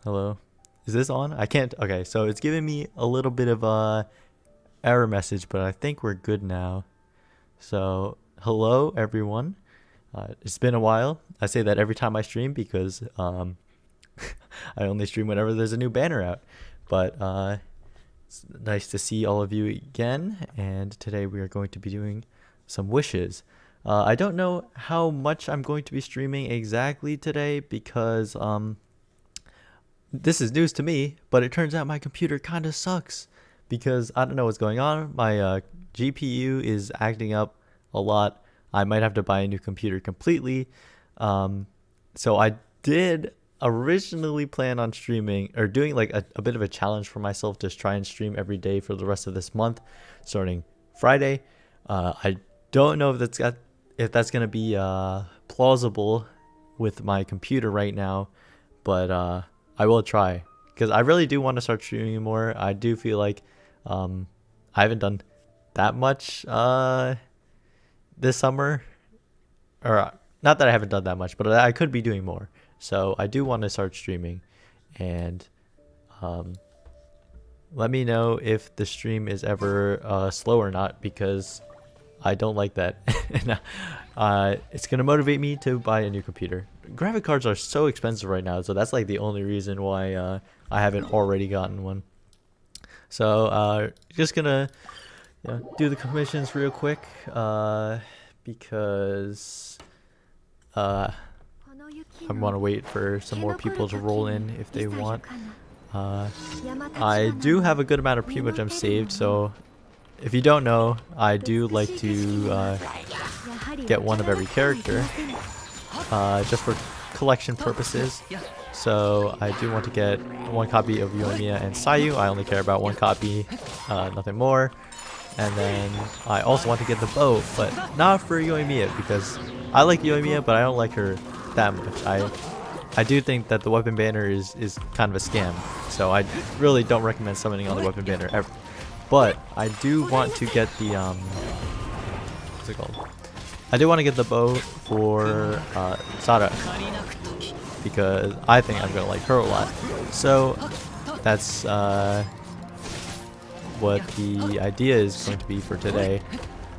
Hello. Is this on? I can't. Okay, so it's giving me a little bit of a error message, but I think we're good now. So, hello everyone. It's been a while. I say that every time I stream because I only stream whenever there's a new banner out. But it's nice to see all of you again. And today we are going to be doing some wishes. I don't know how much I'm going to be streaming exactly today because this is news to me, but it turns out my computer kind of sucks because I don't know what's going on. My GPU is acting up a lot. I might have to buy a new computer completely. So I did originally plan on streaming or doing like a bit of a challenge for myself to try and stream every day for the rest of this month, starting Friday. I don't know if that's gonna be plausible with my computer right now, but I will try because I really do want to start streaming more. I do feel like I haven't done that much this summer, or not that I haven't done that much, but I could be doing more. So I do want to start streaming, and let me know if the stream is ever slow or not because I don't like that. It's gonna motivate me to buy a new computer. Graphic cards are so expensive right now, so that's like the only reason why I haven't already gotten one. So just gonna do the commissions real quick because I want to wait for some more people to roll in if they want. I do have a good amount of Primo Gems saved, so if you don't know, I do like to get one of every character just for collection purposes. So I do want to get one copy of Yoimiya and Sayu. I only care about one copy, nothing more. And then I also want to get the bow, but not for Yoimiya because I like Yoimiya, but I don't like her that much. I do think that the weapon banner is kind of a scam, so I really don't recommend summoning on the weapon banner ever. But I do want to get the what's it called? I do want to get the bow for Sara because I think I'm gonna like her a lot. So that's what the idea is going to be for today.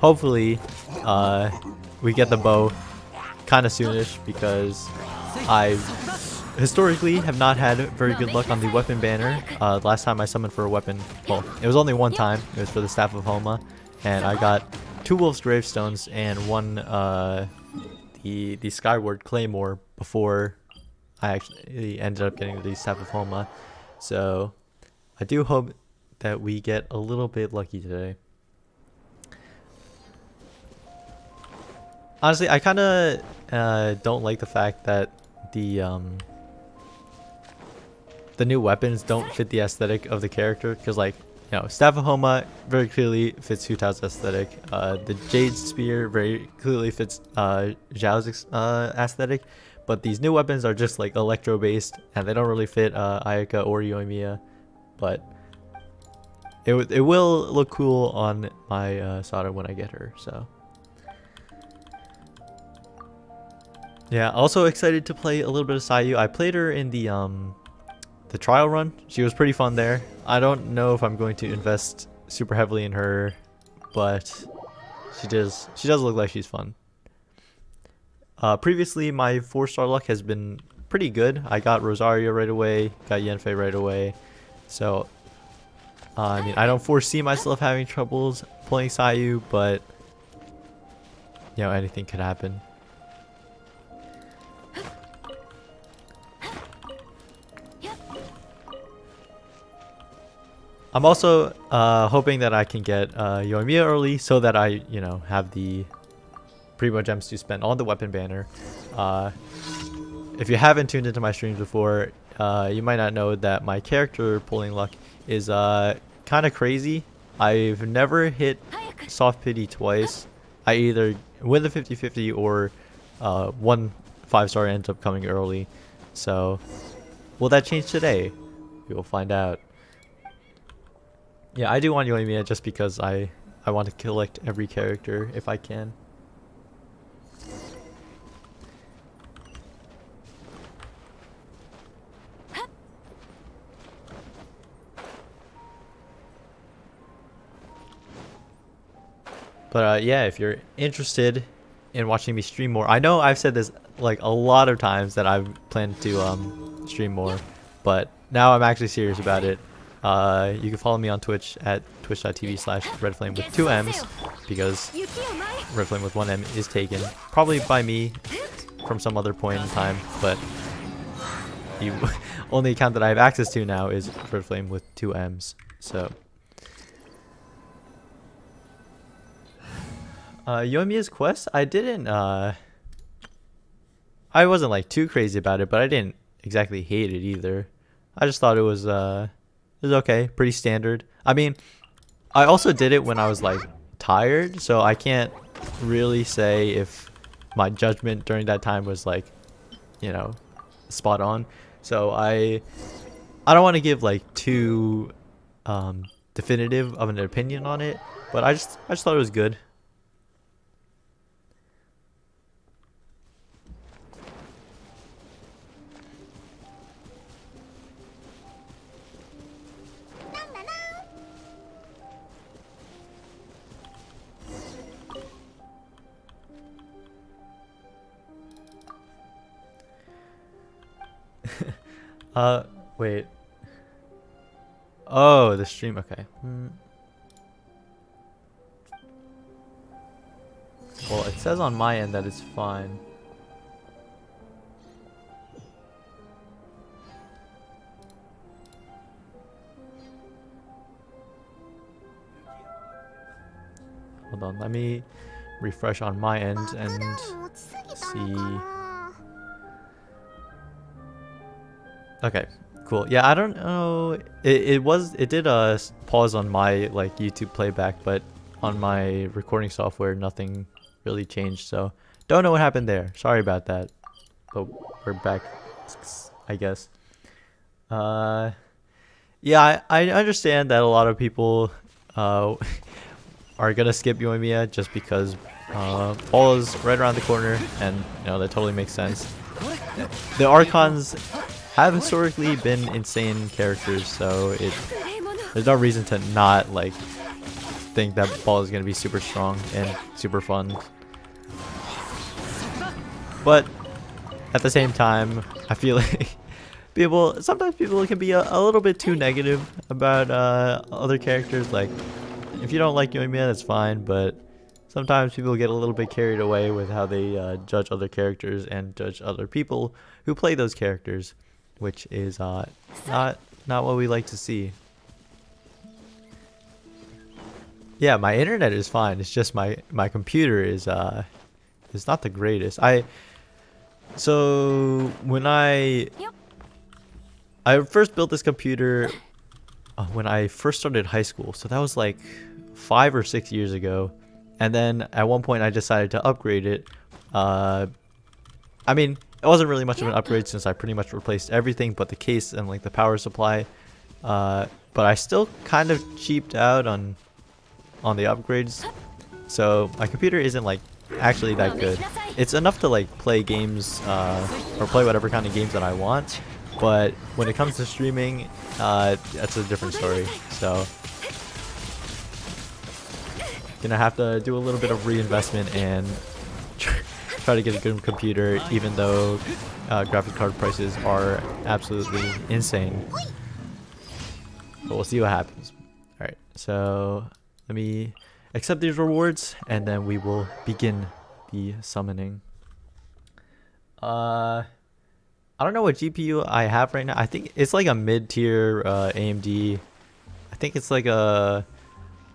Hopefully, we get the bow kind of soonish because I historically have not had very good luck on the weapon banner. Last time I summoned for a weapon, well, it was only one time. It was for the Staff of Homa, and I got 2 Wolf's Gravestones and one the Skyward Claymore before I actually ended up getting the Staff of Homa. So I do hope that we get a little bit lucky today. Honestly, I kind of don't like the fact that the new weapons don't fit the aesthetic of the character, because like, you know, Staff of Homa very clearly fits Hu Tao's aesthetic. The Jade Spear very clearly fits Zhao's aesthetic, but these new weapons are just like electro based and they don't really fit Ayaka or Yoimiya, but it will look cool on my Sada when I get her. So yeah, also excited to play a little bit of Sayu. I played her in the trial run. She was pretty fun there. I don't know if I'm going to invest super heavily in her, but she does look like she's fun. Previously, my 4-star luck has been pretty good. I got Rosario right away, got Yanfei right away. So I mean, I don't foresee myself having troubles playing Sayu, but you know, anything could happen. I'm also hoping that I can get Yoimiya early so that I, you know, have the Primo Gems to spend on the weapon banner. If you haven't tuned into my streams before, you might not know that my character pulling luck is kind of crazy. I've never hit soft pity twice. I either win the 50-50 or one 5-star ends up coming early. So will that change today? We will find out. Yeah, I do want Yoimiya just because I want to collect every character if I can. But yeah, if you're interested in watching me stream more, I know I've said this like a lot of times that I plan to stream more, but now I'm actually serious about it. You can follow me on Twitch at twitch.tv/redflame with 2 M's, because redflame with 1 M is taken, probably by me from some other point in time, but the only account that I have access to now is redflame with 2 M's. So Yoimiya's quest, I wasn't like too crazy about it, but I didn't exactly hate it either. I just thought it was okay, pretty standard. I mean, I also did it when I was like tired, so I can't really say if my judgment during that time was like, you know, spot on. So I don't want to give like too definitive of an opinion on it, but I just thought it was good. Wait. Oh, the stream. Okay. Well, it says on my end that it's fine. Hold on, let me refresh on my end and see. Okay, cool. Yeah, I don't know. It did pause on my like YouTube playback, but on my recording software nothing really changed. So don't know what happened there. Sorry about that. But we're back, I guess. Yeah, I understand that a lot of people are gonna skip Yoimiya just because fall is right around the corner, and you know that totally makes sense. The Archons have historically been insane characters, so there's no reason to not like think that ball is gonna be super strong and super fun. But at the same time, I feel like sometimes people can be a little bit too negative about other characters. Like, if you don't like Yoimiya, that's fine, but sometimes people get a little bit carried away with how they judge other characters and judge other people who play those characters, which is not what we like to see. Yeah, my internet is fine. It's just my computer is not the greatest. So when I first built this computer when I first started high school, so that was like 5 or 6 years ago, and then at one point I decided to upgrade it. I mean, it wasn't really much of an upgrade since I pretty much replaced everything but the case and like the power supply, but I still kind of cheaped out on the upgrades, so my computer isn't like actually that good. It's enough to like play games or play whatever kind of games that I want, but when it comes to streaming, that's a different story. So gonna have to do a little bit of reinvestment and try to get a good computer, even though graphic card prices are absolutely insane. But we'll see what happens. Alright, so let me accept these rewards and then we will begin the summoning. I don't know what GPU I have right now. I think it's like a mid-tier AMD. I think it's like I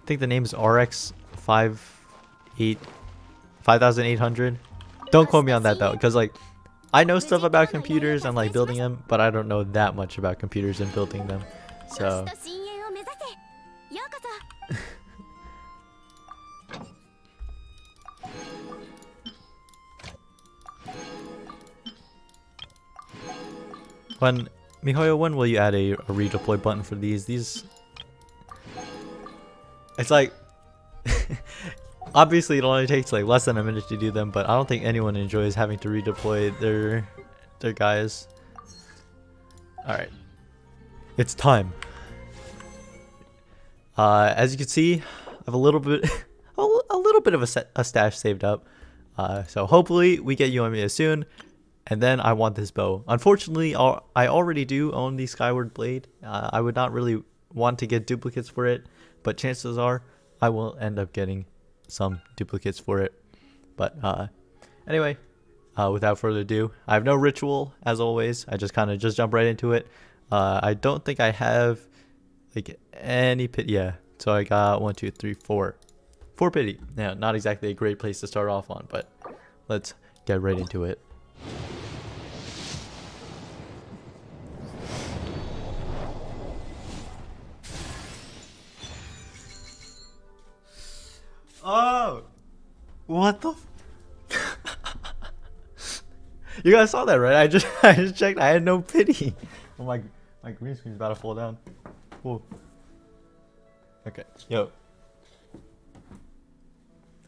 think the name is RX 5800. Don't quote me on that though, because like I know stuff about computers and like building them, but I don't know that much about computers and building them. So Mihoyo, when will you add a redeploy button for these? It's like obviously it only takes like less than a minute to do them, but I don't think anyone enjoys having to redeploy their guys. Alright, it's time. As you can see, I have a little bit bit of a stash saved up. So hopefully we get Yoimiya soon. And then I want this bow. Unfortunately, I already do own the Skyward Blade. I would not really want to get duplicates for it, but chances are I will end up getting some duplicates for it. But anyway, without further ado, I have no ritual as always. I just kind of jump right into it. I don't think I have like any pity. Yeah, so I got 1, 2, 3, 4 pity. Yeah, not exactly a great place to start off on, but let's get right into it. Oh, what the? You guys saw that, right? I just checked. I had no pity. Oh my green screen's about to fall down. Whoa. Okay, yo.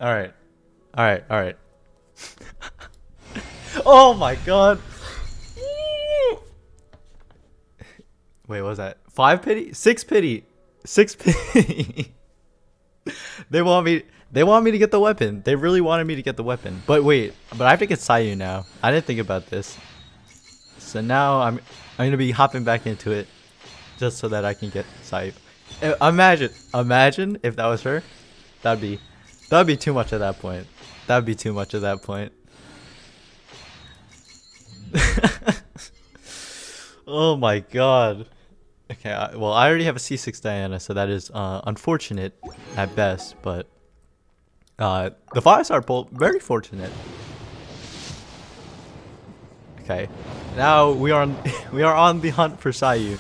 All right. Oh my god. Wait, what was that? 5 pity? 6 pity. 6 pity. They want me to get the weapon. They really wanted me to get the weapon. But wait, I have to get Sayu now. I didn't think about this. So now I'm gonna be hopping back into it just so that I can get Sayu. Imagine if that was her. That'd be too much at that point. That'd be too much at that point. Oh my god. Okay, well, I already have a C6 Diana, so that is unfortunate at best, but the 5-star bolt, very fortunate. Okay, now we are on the hunt for Sayu.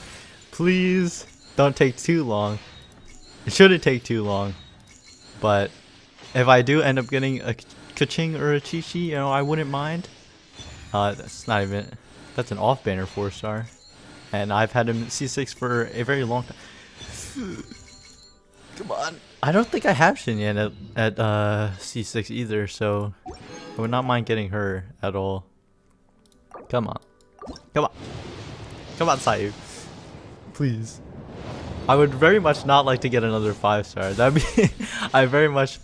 Please don't take too long. It shouldn't take too long, but if I do end up getting a Kaching or a Chi-Chi, you know, I wouldn't mind. That's an off-banner 4-star. And I've had him C6 for a very long time. Come on. I don't think I have Shin yet at C6 either, so I would not mind getting her at all. Come on. Come on, Sayu. Please. I would very much not like to get another 5-star. That'd be I very much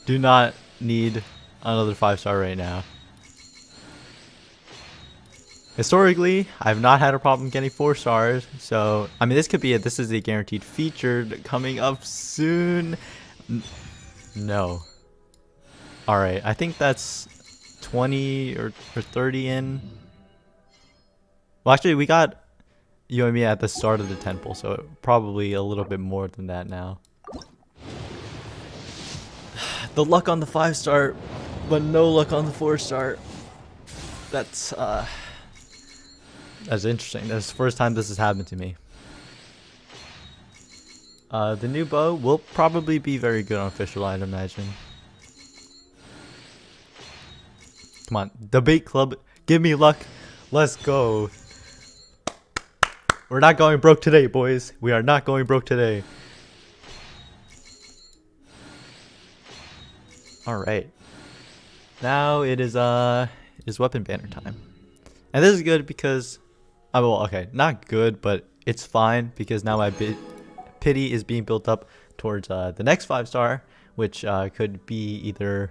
do not need another 5-star right now. Historically, I've not had a problem getting 4 stars, so I mean this could be it. This is a guaranteed feature coming up soon. No. Alright, I think that's 20 or 30 in. Well, actually, we got Yoimiya at the start of the temple, so probably a little bit more than that now. The luck on the 5-star, but no luck on the 4-star. That's interesting. That's the first time this has happened to me. The new bow will probably be very good on official, I'd imagine. Come on, debate club, give me luck. Let's go. We're not going broke today, boys. We are not going broke today. Alright. Now it is weapon banner time. And this is good because well, okay, not good, but it's fine because now my pity is being built up towards the next 5-star, which could be either,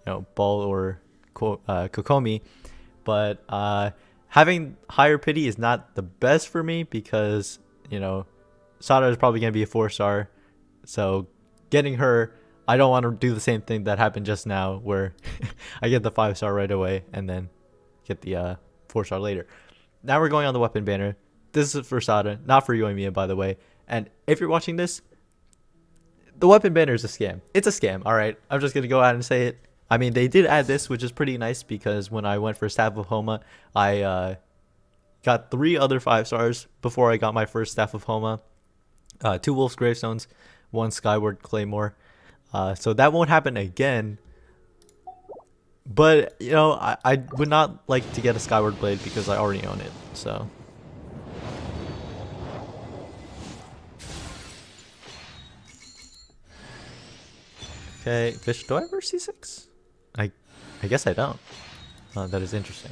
you know, Ball or Kokomi. But having higher pity is not the best for me because, you know, Sada is probably going to be a 4-star. So getting her, I don't want to do the same thing that happened just now where I get the 5-star right away and then get the 4-star later. Now we're going on the weapon banner. This is for Sada, not for Yoimiya, by the way. And if you're watching this, the weapon banner is a scam. It's a scam, alright? I'm just going to go out and say it. I mean, they did add this, which is pretty nice because when I went for Staff of Homa, I got 3 other 5-stars before I got my first Staff of Homa. 2 Wolf's Gravestones, 1 Skyward Claymore. So that won't happen again. But, you know, I would not like to get a Skyward Blade because I already own it, so. Okay, Fish, do I ever C6? I guess I don't. That is interesting.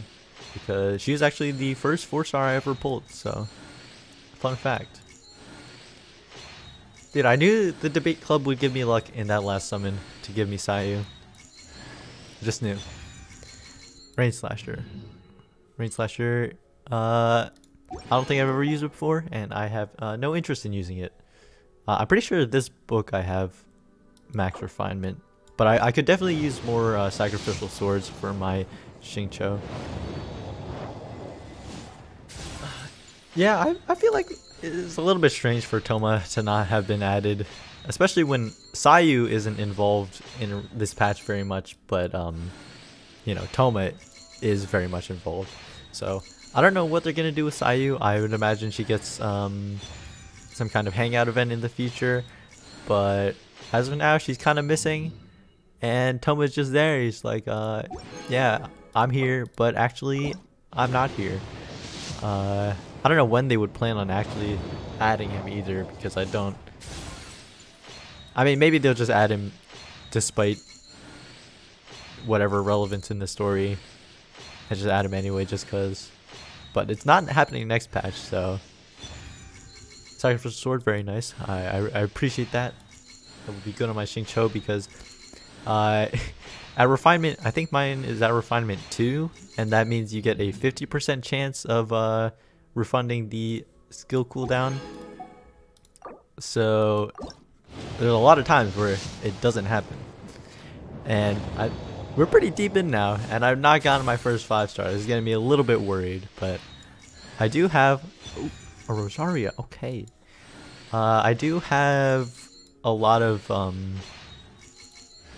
Because she was actually the first 4-star I ever pulled, so. Fun fact. Dude, I knew the debate club would give me luck in that last summon to give me Sayu. Just knew. Rain Slasher. Rain Slasher, I don't think I've ever used it before, and I have no interest in using it. I'm pretty sure this book I have max refinement, but I could definitely use more sacrificial swords for my Xingqiu. Yeah, I feel like it's a little bit strange for Toma to not have been added, especially when Sayu isn't involved in this patch very much, but you know, Toma is very much involved. So I don't know what they're gonna do with Sayu. I would imagine she gets some kind of hangout event in the future, but as of now, she's kind of missing, and Toma's just there. He's like, yeah, I'm here, but actually, I'm not here. I don't know when they would plan on actually adding him either, because I mean, maybe they'll just add him despite whatever relevance in the story and just add him anyway just because. But it's not happening next patch, so. Sacrificial Sword, very nice. I appreciate that. That would be good on my Xingqiu because at refinement, I think mine is at refinement 2, and that means you get a 50% chance of refunding the skill cooldown. So there's a lot of times where it doesn't happen, and we're pretty deep in now, and I've not gotten my first 5 stars. It's getting me a little bit worried, but I do have a Rosaria. Okay, I do have a lot of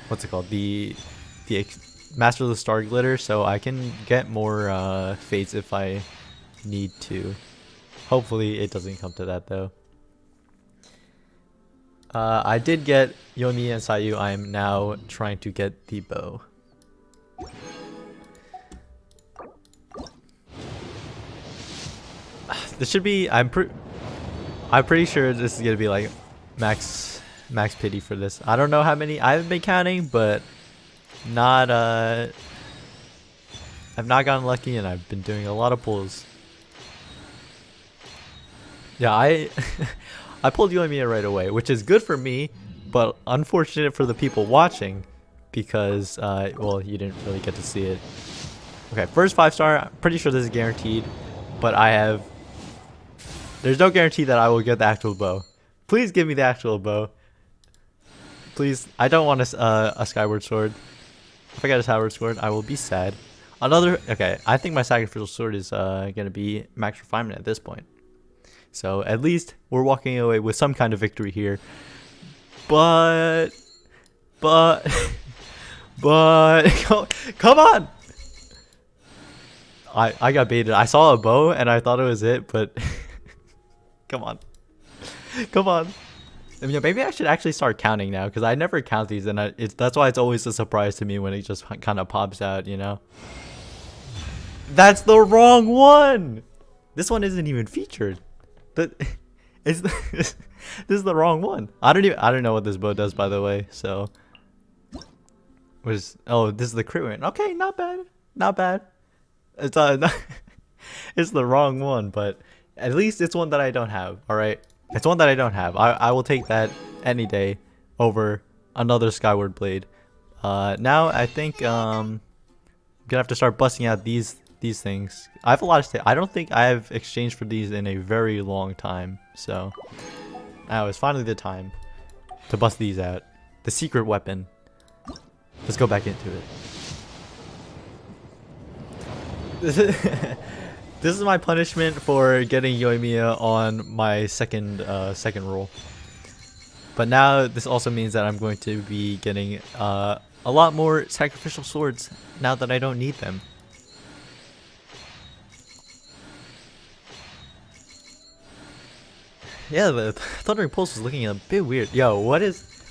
what's it called, the Master of the Star Glitter, so I can get more fates if I need to. Hopefully it doesn't come to that though. I did get Yoimiya and Sayu. I am now trying to get the bow. This should be, I'm pretty sure this is gonna be like max pity for this. I don't know how many, I haven't been counting, but not I've not gotten lucky, and I've been doing a lot of pulls. Yeah, I pulled Yoimiya right away, which is good for me, but unfortunate for the people watching because well, you didn't really get to see it. Okay, first 5 star, I'm pretty sure this is guaranteed, but there's no guarantee that I will get the actual bow. Please give me the actual bow. Please, I don't want a Skyward Sword. If I get a Skyward Sword, I will be sad. Okay, I think my Sacrificial Sword is gonna be max refinement at this point. So at least we're walking away with some kind of victory here. But come on! I got baited. I saw a bow and I thought it was it, but come on. Come on. I mean, maybe I should actually start counting now, because I never count these, and that's why it's always a surprise to me when it just kind of pops out, you know? That's the wrong one! This one isn't even featured. This is the wrong one. I don't know what this bow does, by the way. So, oh, this is the crit one. Okay, not bad, not bad. It's it's the wrong one, but at least it's one that I don't have. All right, it's one that I don't have. I will take that any day over another Skyward Blade. Now I think I'm gonna have to start busting out these things. I have a lot of I don't think I have exchanged for these in a very long time, so now is finally the time to bust these out. The secret weapon. Let's go back into it. This is my punishment for getting Yoimiya on my second roll. But now this also means that I'm going to be getting a lot more sacrificial swords now that I don't need them. Yeah, the Thundering Pulse is looking a bit weird. Yo,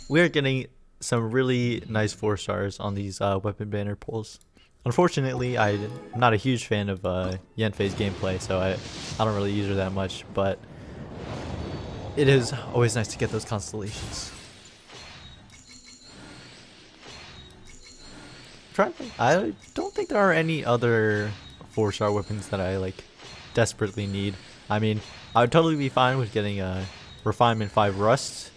we're getting some really nice 4 stars on these weapon banner pulls. Unfortunately, I'm not a huge fan of Yanfei's gameplay, so I don't really use her that much, but it is always nice to get those constellations. I don't think there are any other 4-star weapons that I like desperately need. I mean, I would totally be fine with getting a Refinement 5 Rust,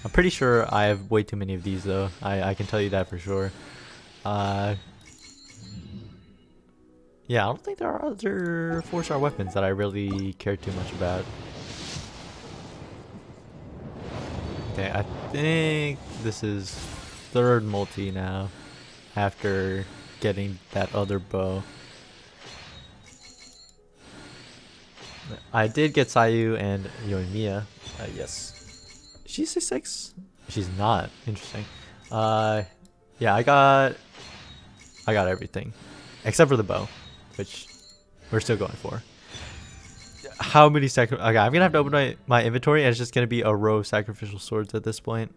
I'm pretty sure I have way too many of these though. I can tell you that for sure. Yeah, I don't think there are other 4-star weapons that I really care too much about. Okay, I think this is third multi now after getting that other bow. I did get Sayu and Yoimiya. Yes. She's 6'6"? She's not. Interesting. Yeah, I got everything except for the bow, which we're still going for. How many okay, I'm gonna have to open my inventory and it's just gonna be a row of sacrificial swords at this point.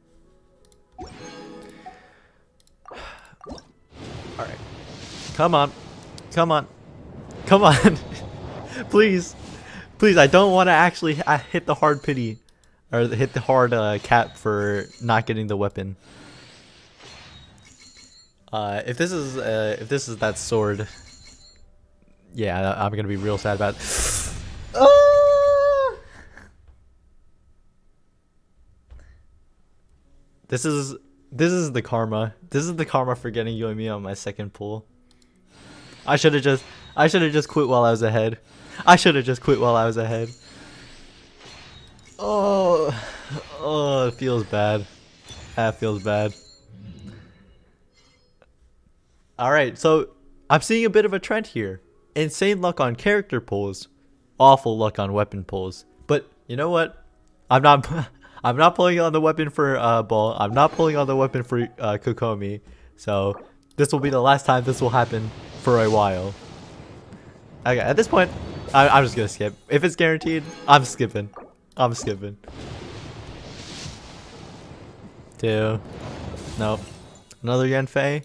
Alright. Come on. Come on. Come on. Please. Please, I don't want to actually hit the hard pity. Or hit the hard cap for not getting the weapon. If this is that sword, yeah, I'm gonna be real sad about it. This is the karma. This is the karma for getting Yoimiya on my second pull. I should have just quit while I was ahead. I should have just quit while I was ahead. Oh, it feels bad. That feels bad. Alright, so I'm seeing a bit of a trend here. Insane luck on character pulls, awful luck on weapon pulls. But you know what? I'm not pulling on the weapon for Ball. I'm not pulling on the weapon for Kokomi. So this will be the last time this will happen for a while. Okay, at this point, I'm just gonna skip. If it's guaranteed, I'm skipping. I'm skipping. 2. Nope. Another Yanfei.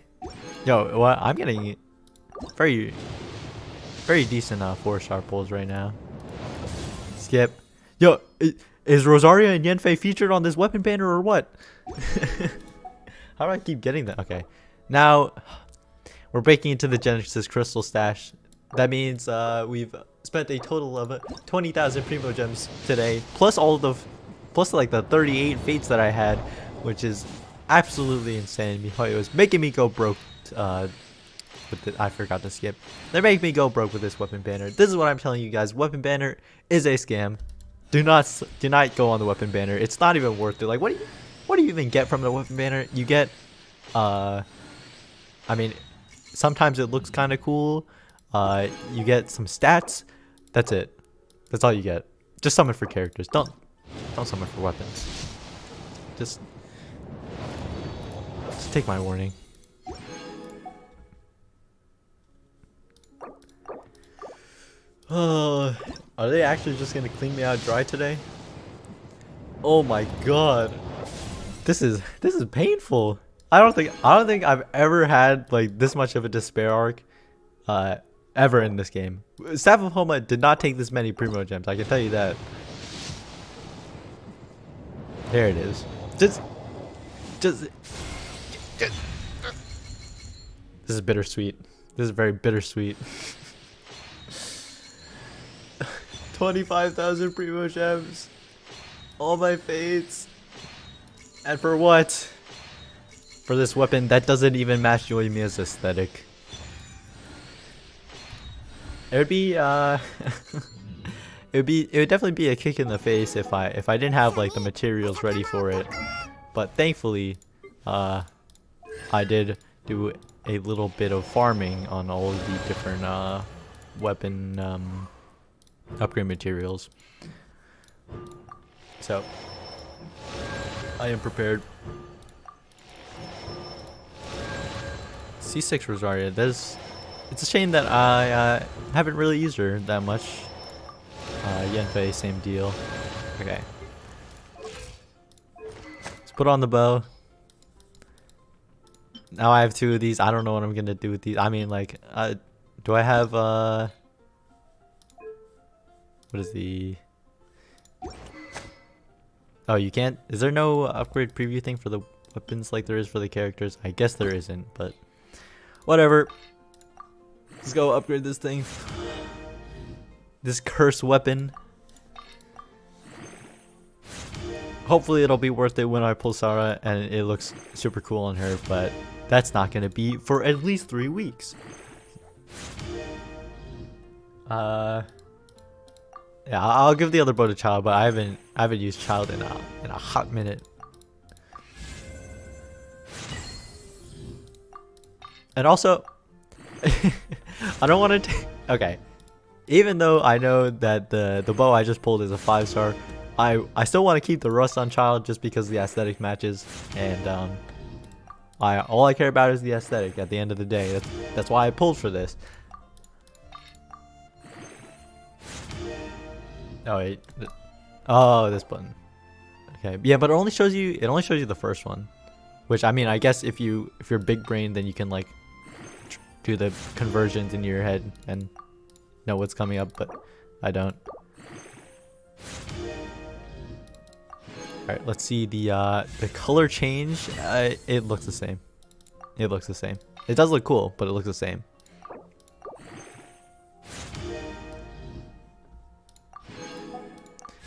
Yo, what? I'm getting very decent 4-star pulls right now. Skip. Yo, is Rosaria and Yanfei featured on this weapon banner or what? How do I keep getting that? Okay. Now, we're breaking into the Genesis Crystal stash. That means we've spent a total of 20,000 Primo Gems today, plus like the 38 fates that I had, which is absolutely insane. It was making me go broke. I forgot to skip. They're making me go broke with this weapon banner. This is what I'm telling you guys. Weapon banner is a scam. Do not go on the weapon banner. It's not even worth it. Like, what do you even get from the weapon banner? You get, I mean, sometimes it looks kind of cool. You get some stats. That's it. That's all you get. Just summon for characters. Don't summon for weapons. Just take my warning. Are they actually just gonna clean me out dry today? Oh my god, this is painful. I don't think I've ever had like this much of a despair arc, ever in this game. Staff of Homa did not take this many Primo Gems. I can tell you that. There it is. Just. This is bittersweet. This is very bittersweet. 25,000 Primo Gems. All my fates. And for what? For this weapon that doesn't even match Yoimiya's aesthetic. It would be it would definitely be a kick in the face if I didn't have like the materials ready for it. But thankfully, I did do a little bit of farming on all of the different weapon upgrade materials. So I am prepared. C6 Rosaria. It's a shame that I haven't really used her that much. Yanfei, same deal. Okay. Let's put on the bow. Now I have 2 of these. I don't know what I'm gonna do with these. I mean, like, do I have what is the? Oh, you can't. Is there no upgrade preview thing for the weapons like there is for the characters? I guess there isn't, but whatever. Let's go upgrade this thing. This cursed weapon. Hopefully it'll be worth it when I pull Sarah and it looks super cool on her, but that's not gonna be for at least 3 weeks. Yeah, I'll give the other bow to Child, but I haven't used Child in a hot minute. And also, I don't want to. Okay, even though I know that the bow I just pulled is a 5-star, I still want to keep the rust on Child just because the aesthetic matches, and all I care about is the aesthetic. At the end of the day, that's why I pulled for this. Oh wait, oh, this button. Okay, yeah, but it only shows you the first one, which, I mean, I guess if you're big brain, then you can like do the conversions in your head and know what's coming up, but I don't. Alright, let's see the color change. It looks the same. It looks the same. It does look cool, but it looks the same.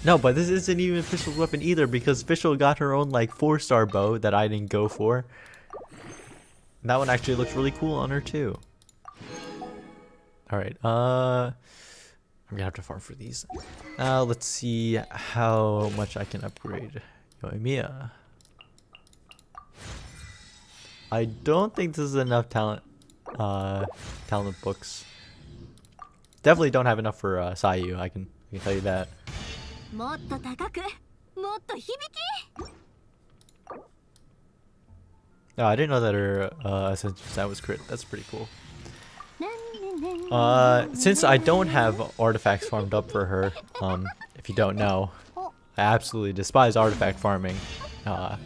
No, but this isn't even Fischl's weapon either, because Fischl got her own like 4-star bow that I didn't go for. And that one actually looks really cool on her too. Alright, I'm gonna have to farm for these. Let's see how much I can upgrade Yoimiya. I don't think this is enough talent books. Definitely don't have enough for Sayu, I can tell you that. Oh, I didn't know that her ascension stat was crit. That's pretty cool. Since I don't have artifacts farmed up for her, if you don't know, I absolutely despise artifact farming. I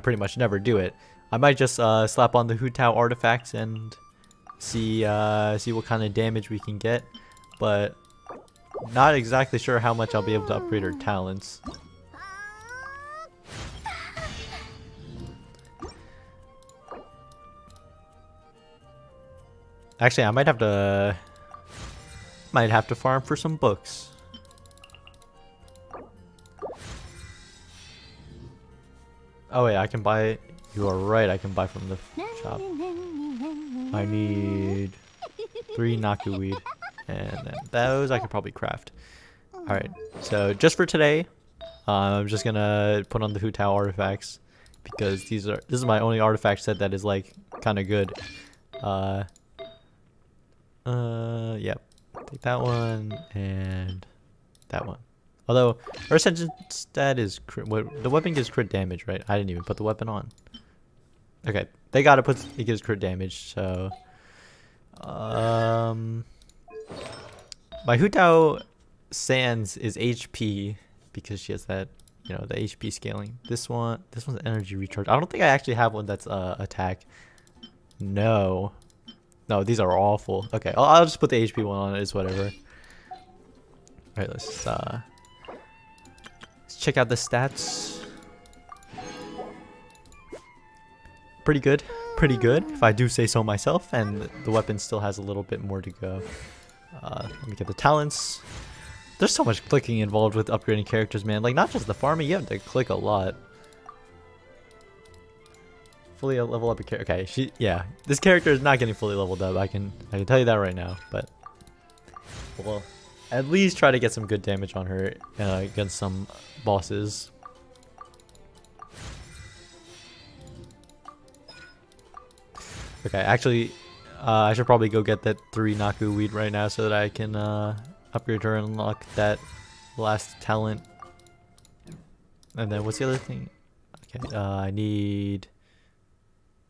pretty much never do it. I might just slap on the Hu Tao artifacts and see what kind of damage we can get, but not exactly sure how much I'll be able to upgrade her talents. Actually, I might have to farm for some books. Oh wait, I can buy. You are right. I can buy from the shop. I need 3 Naku weed, and then those I could probably craft. All right. So just for today, I'm just gonna put on the Hu Tao artifacts because this is my only artifact set that is like kind of good. Yep. Take that one and that one. Although our ascension stat is the weapon gives crit damage, right? I didn't even put the weapon on. Okay, they gotta put it gives crit damage. So, my Hu Tao Sans is HP because she has that, you know, the HP scaling. This one's energy recharge. I don't think I actually have one that's attack. No, these are awful. Okay, I'll just put the HP one on it. It's whatever. All right, let's check out the stats. Pretty good, if I do say so myself, and the weapon still has a little bit more to go. Let me get the talents. There's so much clicking involved with upgrading characters, man. Like, not just the farming, you have to click a lot. Fully level up a character. Okay, yeah, this character is not getting fully leveled up. I can tell you that right now, but we'll at least try to get some good damage on her against some bosses. Okay, actually, I should probably go get that 3 Naku weed right now so that I can upgrade her and unlock that last talent. And then what's the other thing? Okay, I need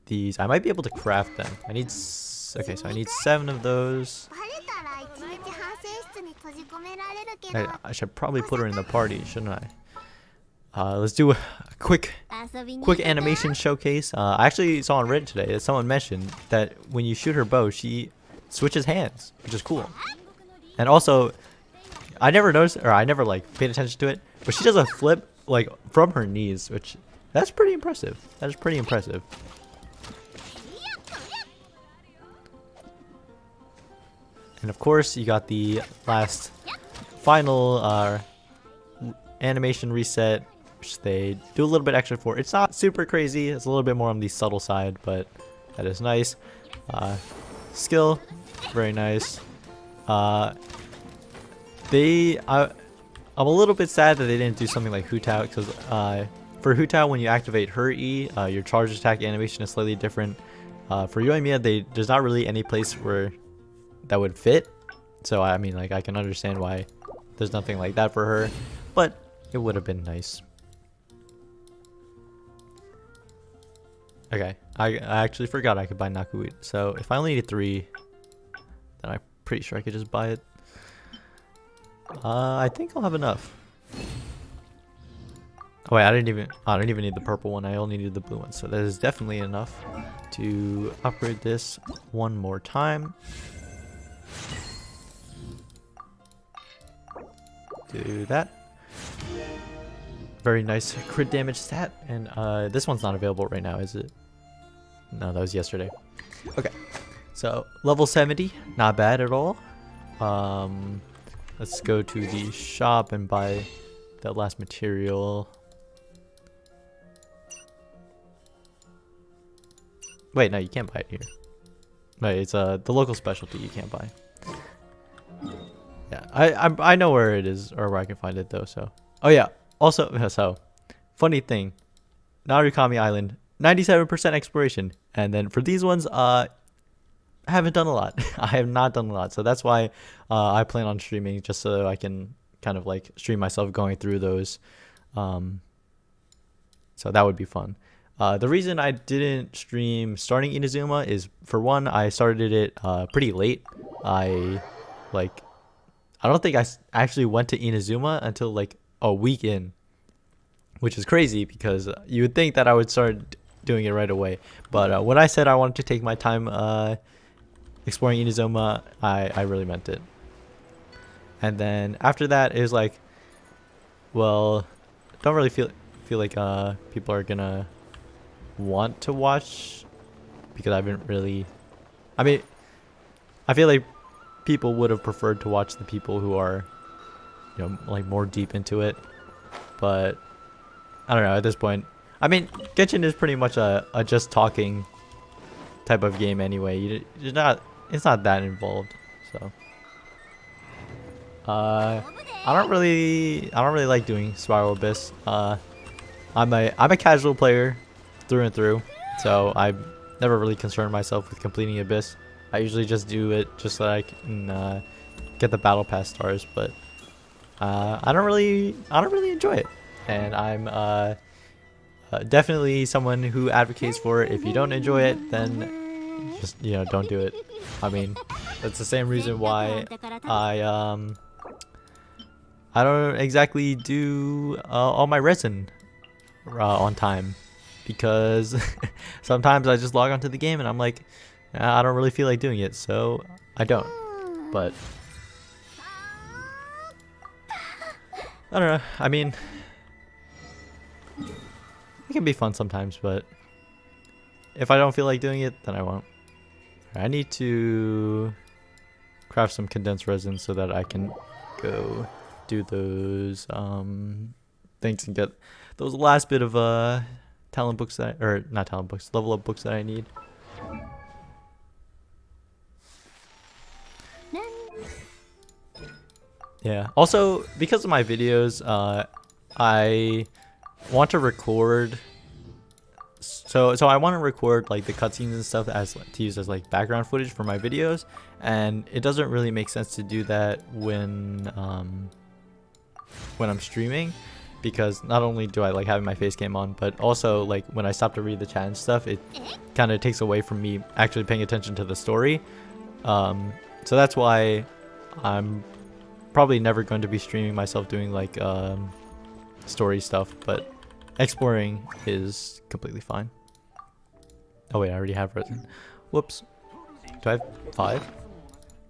these. I might be able to craft them. Okay, so I need 7 of those. I should probably put her in the party, shouldn't I? Let's do a quick animation showcase. I actually saw on Reddit today that someone mentioned that when you shoot her bow, she switches hands, which is cool. And also, I never noticed, or I never like paid attention to it, but she does a flip like from her knees, which that's pretty impressive. That is pretty impressive. And of course, you got the final animation reset which they do a little bit extra for. It's not super crazy. It's a little bit more on the subtle side, but that is nice. Skill, very nice. I'm a little bit sad that they didn't do something like Hu Tao, because for Hu Tao, when you activate her E, your charge attack animation is slightly different. For Yoimiya, there's not really any place where that would fit. So I mean, like, I can understand why there's nothing like that for her, but it would have been nice. Okay, I actually forgot I could buy Nakuit. So if I only need 3, then I'm pretty sure I could just buy it. I think I'll have enough. Oh wait, I don't even need the purple one. I only need the blue one. So that is definitely enough to upgrade this one more time. Do that. Very nice crit damage stat. And this one's not available right now, is it? No, that was yesterday. Okay, so level 70, not bad at all. Let's go to the shop and buy that last material. Wait, no, you can't buy it here. Wait, it's the local specialty you can't buy. Yeah, I know where it is, or where I can find it though. So, oh yeah. Also, so funny thing, Narukami Island, 97% exploration, and then for these ones, I haven't done a lot. I have not done a lot, so that's why I plan on streaming, just so I can kind of like stream myself going through those. So that would be fun. The reason I didn't stream starting Inazuma is, for one, I started it pretty late. I don't think I actually went to Inazuma until like a week in, which is crazy because you would think that I would start doing it right away. But when I said I wanted to take my time exploring Inazuma, I really meant it. And then after that, it was like, well, don't really feel like people are gonna want to watch, because I haven't really, I mean, I feel like people would have preferred to watch the people who are, you know, like more deep into it. But I don't know, at this point, I mean, Genshin is pretty much a just talking type of game anyway. It's not that involved. So I don't really like doing Spiral Abyss. I'm a casual player through and through, so I never really concerned myself with completing Abyss. I usually just do it just so I can get the battle pass stars, but I don't really enjoy it, and I'm definitely someone who advocates for it. If you don't enjoy it, then just, you know, don't do it. I mean, that's the same reason why I don't exactly do all my resin on time, because sometimes I just log onto the game and I'm like, I don't really feel like doing it, so I don't. But I don't know, I mean, it can be fun sometimes, but if I don't feel like doing it, then I won't. I need to craft some condensed resin so that I can go do those things and get those last bit of talent books that, or not talent books, level up books that I need. Yeah, also because of my videos, I want to record, so I want to record like the cutscenes and stuff as to use as like background footage for my videos, and it doesn't really make sense to do that when I'm streaming, because not only do I like having my face cam on, but also like when I stop to read the chat and stuff, it kind of takes away from me actually paying attention to the story. So that's why I'm probably never going to be streaming myself doing like story stuff, but exploring is completely fine. Oh wait, I already have resin. Whoops. Do I have 5?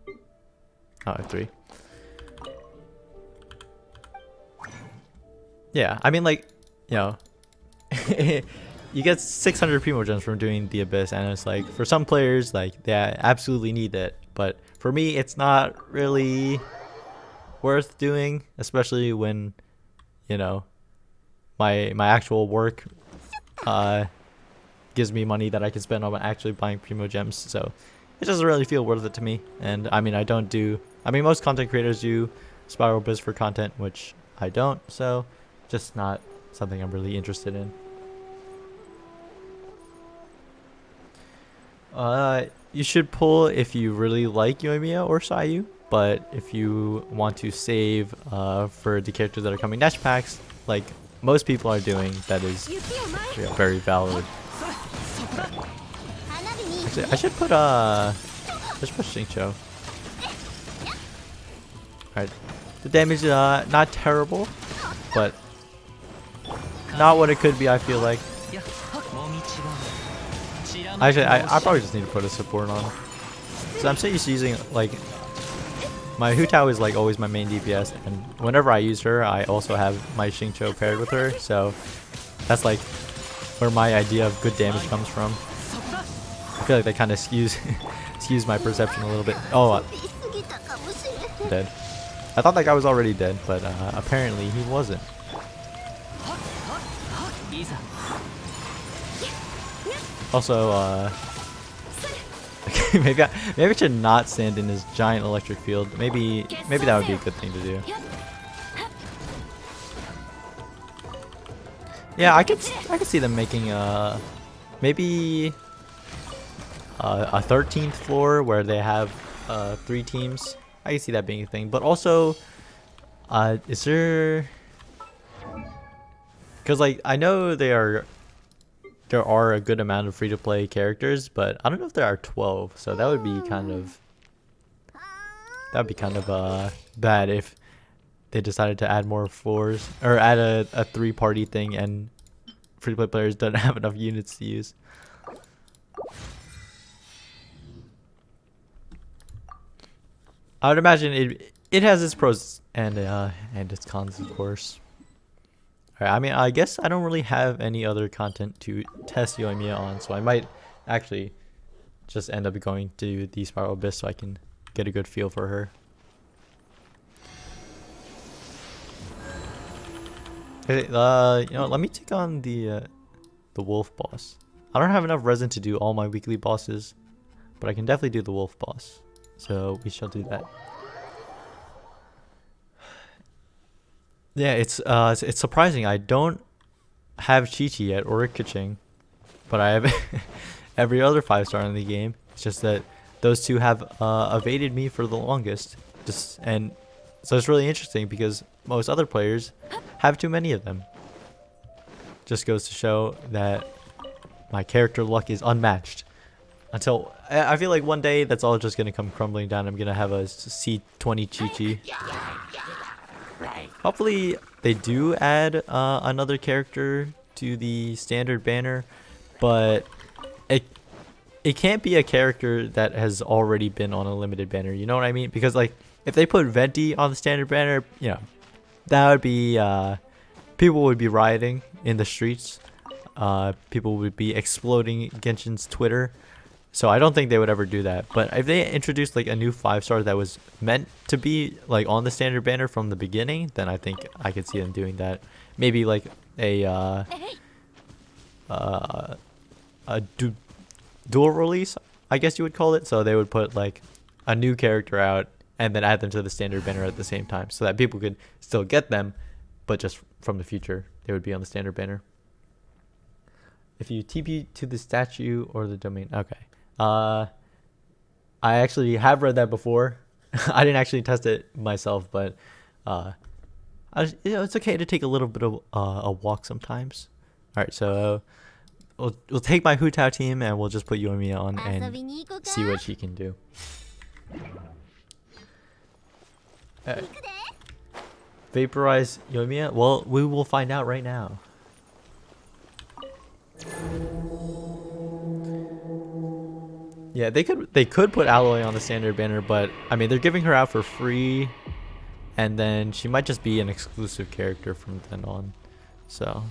Oh, I have 3. Yeah, I mean, like, you know, you get 600 Primogems from doing the Abyss, and it's like, for some players, like, they absolutely need it, but for me, it's not really worth doing, especially when, you know, my actual work gives me money that I can spend on actually buying primo gems. So it doesn't really feel worth it to me. And I mean, most content creators do spiral biz for content, which I don't. So just not something I'm really interested in. You should pull if you really like Yoimiya or Sayu, but if you want to save for the characters that are coming next packs, like most people are doing, that is very valid. Actually, I should put Xingqiu. Alright, the damage not terrible, but not what it could be, I feel like. Actually, I probably just need to put a support on. So I'm so used to using, like, my Hu Tao is like always my main DPS, and whenever I use her, I also have my Xingqiu paired with her, so that's like where my idea of good damage comes from. I feel like that kind of skews my perception a little bit. Oh, dead. I thought that guy was already dead, but apparently he wasn't. Also, maybe I should not stand in his giant electric field. Maybe that would be a good thing to do. Yeah, I could see them making maybe a 13th floor where they have 3 teams. I can see that being a thing. But also, is there? Because like I know there are a good amount of free-to-play characters, but I don't know if there are 12. So that would be kind of bad if they decided to add more floors or add a 3-party thing and free-to-play players don't have enough units to use. I would imagine it has its pros and its cons, of course. Alright, I mean, I guess I don't really have any other content to test Yoimiya on, so I might actually just end up going to the Spiral Abyss so I can get a good feel for her. Okay, let me take on the wolf boss. I don't have enough resin to do all my weekly bosses, but I can definitely do the wolf boss. So we shall do that. Yeah, it's surprising. I don't have Chi-Chi yet or Keqing, but I have every other 5-star in the game. It's just that those two have evaded me for the longest. And so it's really interesting because most other players have too many of them. Just goes to show that my character luck is unmatched. Until I feel like one day that's all just gonna come crumbling down. I'm gonna have a C20 Chi-Chi. Hopefully they do add another character to the standard banner, but it can't be a character that has already been on a limited banner. You know what I mean? Because like if they put Venti on the standard banner, you know, that would be people would be rioting in the streets. People would be exploding Genshin's Twitter. So I don't think they would ever do that. But if they introduced like a new 5-star that was meant to be like on the standard banner from the beginning, then I think I could see them doing that. Maybe like a dual release, I guess you would call it. So they would put like a new character out and then add them to the standard banner at the same time, so that people could still get them, but just from the future they would be on the standard banner. If you TP to the statue or the domain, okay. I actually have read that before. I didn't actually test it myself, but it's okay to take a little bit of a walk sometimes. All right, so we'll take my Hu Tao team and we'll just put Yoimiya on and see what she can do. Vaporize Yoimiya? Well, we will find out right now. Yeah, they could put Alloy on the standard banner, but I mean they're giving her out for free, and then she might just be an exclusive character from then on. So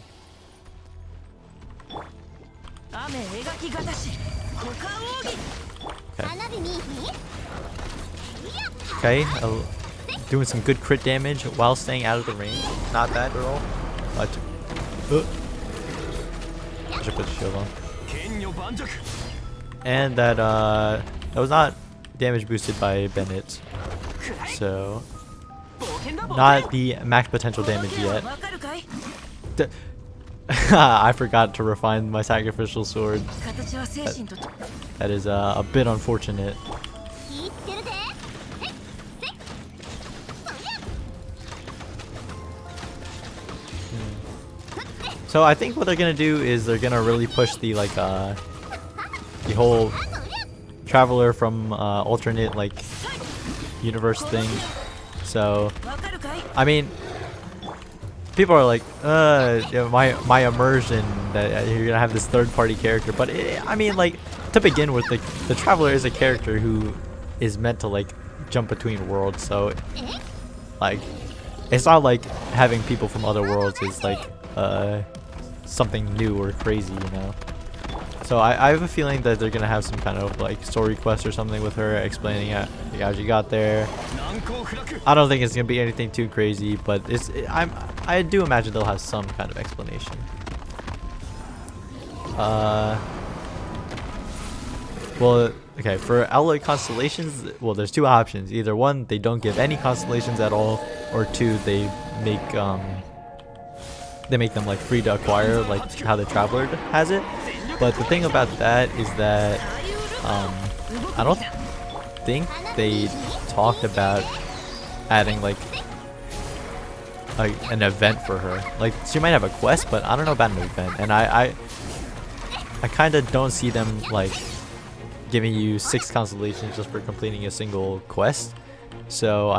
okay, doing some good crit damage while staying out of the range. Not bad at all. I should put the shield on. And that was not damage boosted by Bennett. So not the max potential damage yet. I forgot to refine my sacrificial sword. That is a bit unfortunate. So I think what they're gonna do is they're gonna really push the like the whole traveler from alternate like universe thing. So I mean, people are like, my immersion that you're gonna have this third-party character, but I mean, like, to begin with, the traveler is a character who is meant to like jump between worlds. So like, it's not like having people from other worlds is like something new or crazy, you know. So I have a feeling that they're gonna have some kind of like story quest or something with her, explaining how she got there. I don't think it's gonna be anything too crazy, but I do imagine they'll have some kind of explanation. Well, okay, for alloy constellations, well, there's two options. Either one, they don't give any constellations at all, or two, they make them like free to acquire, like how the traveler has it. But the thing about that is that I don't think they talked about adding like an event for her. Like, she might have a quest, but I don't know about an event. And I kind of don't see them like giving you 6 constellations just for completing a single quest. So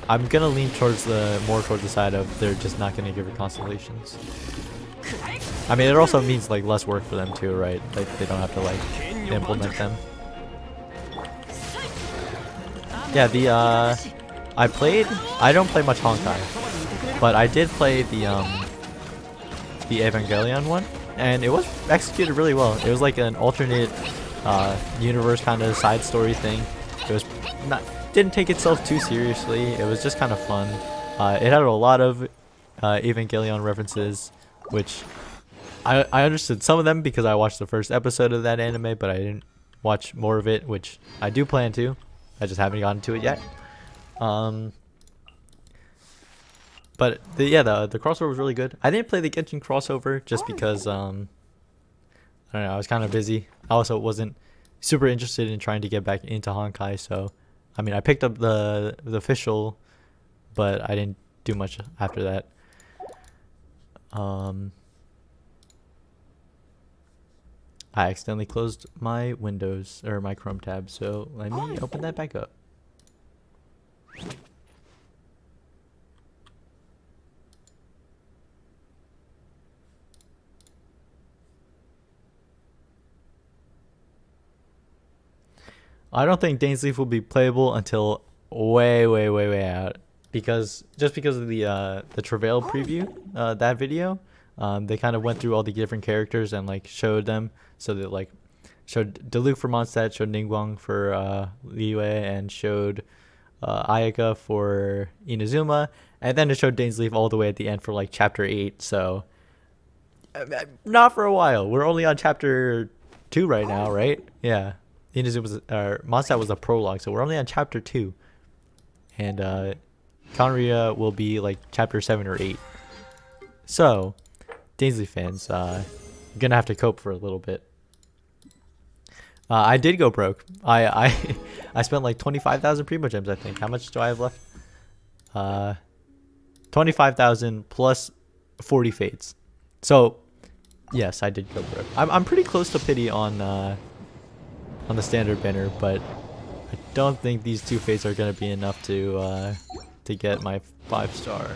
I'm gonna lean towards more towards the side of they're just not gonna give her constellations. I mean, it also means like less work for them too, right? Like, they don't have to like implement them. Yeah, I don't play much Honkai, but I did play the Evangelion one, and it was executed really well. It was like an alternate universe kind of side story thing. It was didn't take itself too seriously. It was just kind of fun. It had a lot of Evangelion references, which I understood some of them because I watched the first episode of that anime, but I didn't watch more of it, which I do plan to. I just haven't gotten to it yet. But the crossover was really good. I didn't play the Genshin crossover just because I don't know, I was kind of busy. I also wasn't super interested in trying to get back into Honkai, so I mean, I picked up the official, but I didn't do much after that. I accidentally closed my Windows or my Chrome tab, so let me open that back up. I don't think Dainsleif will be playable until way out, because of the Travail preview, that video. They kind of went through all the different characters and like showed them. So they like showed Diluc for Mondstadt, showed Ningguang for Liyue, and showed Ayaka for Inazuma, and then it showed Dainsleif all the way at the end for like chapter 8. So not for a while. We're only on chapter 2 right now, right? Yeah. Mondstadt was a prologue, so we're only on chapter 2, and Conria will be like chapter 7 or 8. So, Dainsleif fans, gonna have to cope for a little bit. I did go broke. I spent like 25,000 Primo Gems, I think. How much do I have left? 25,000 plus 40 Fates. So, yes, I did go broke. I'm pretty close to pity on the standard banner, but I don't think these 2 Fates are gonna be enough to get my 5-star.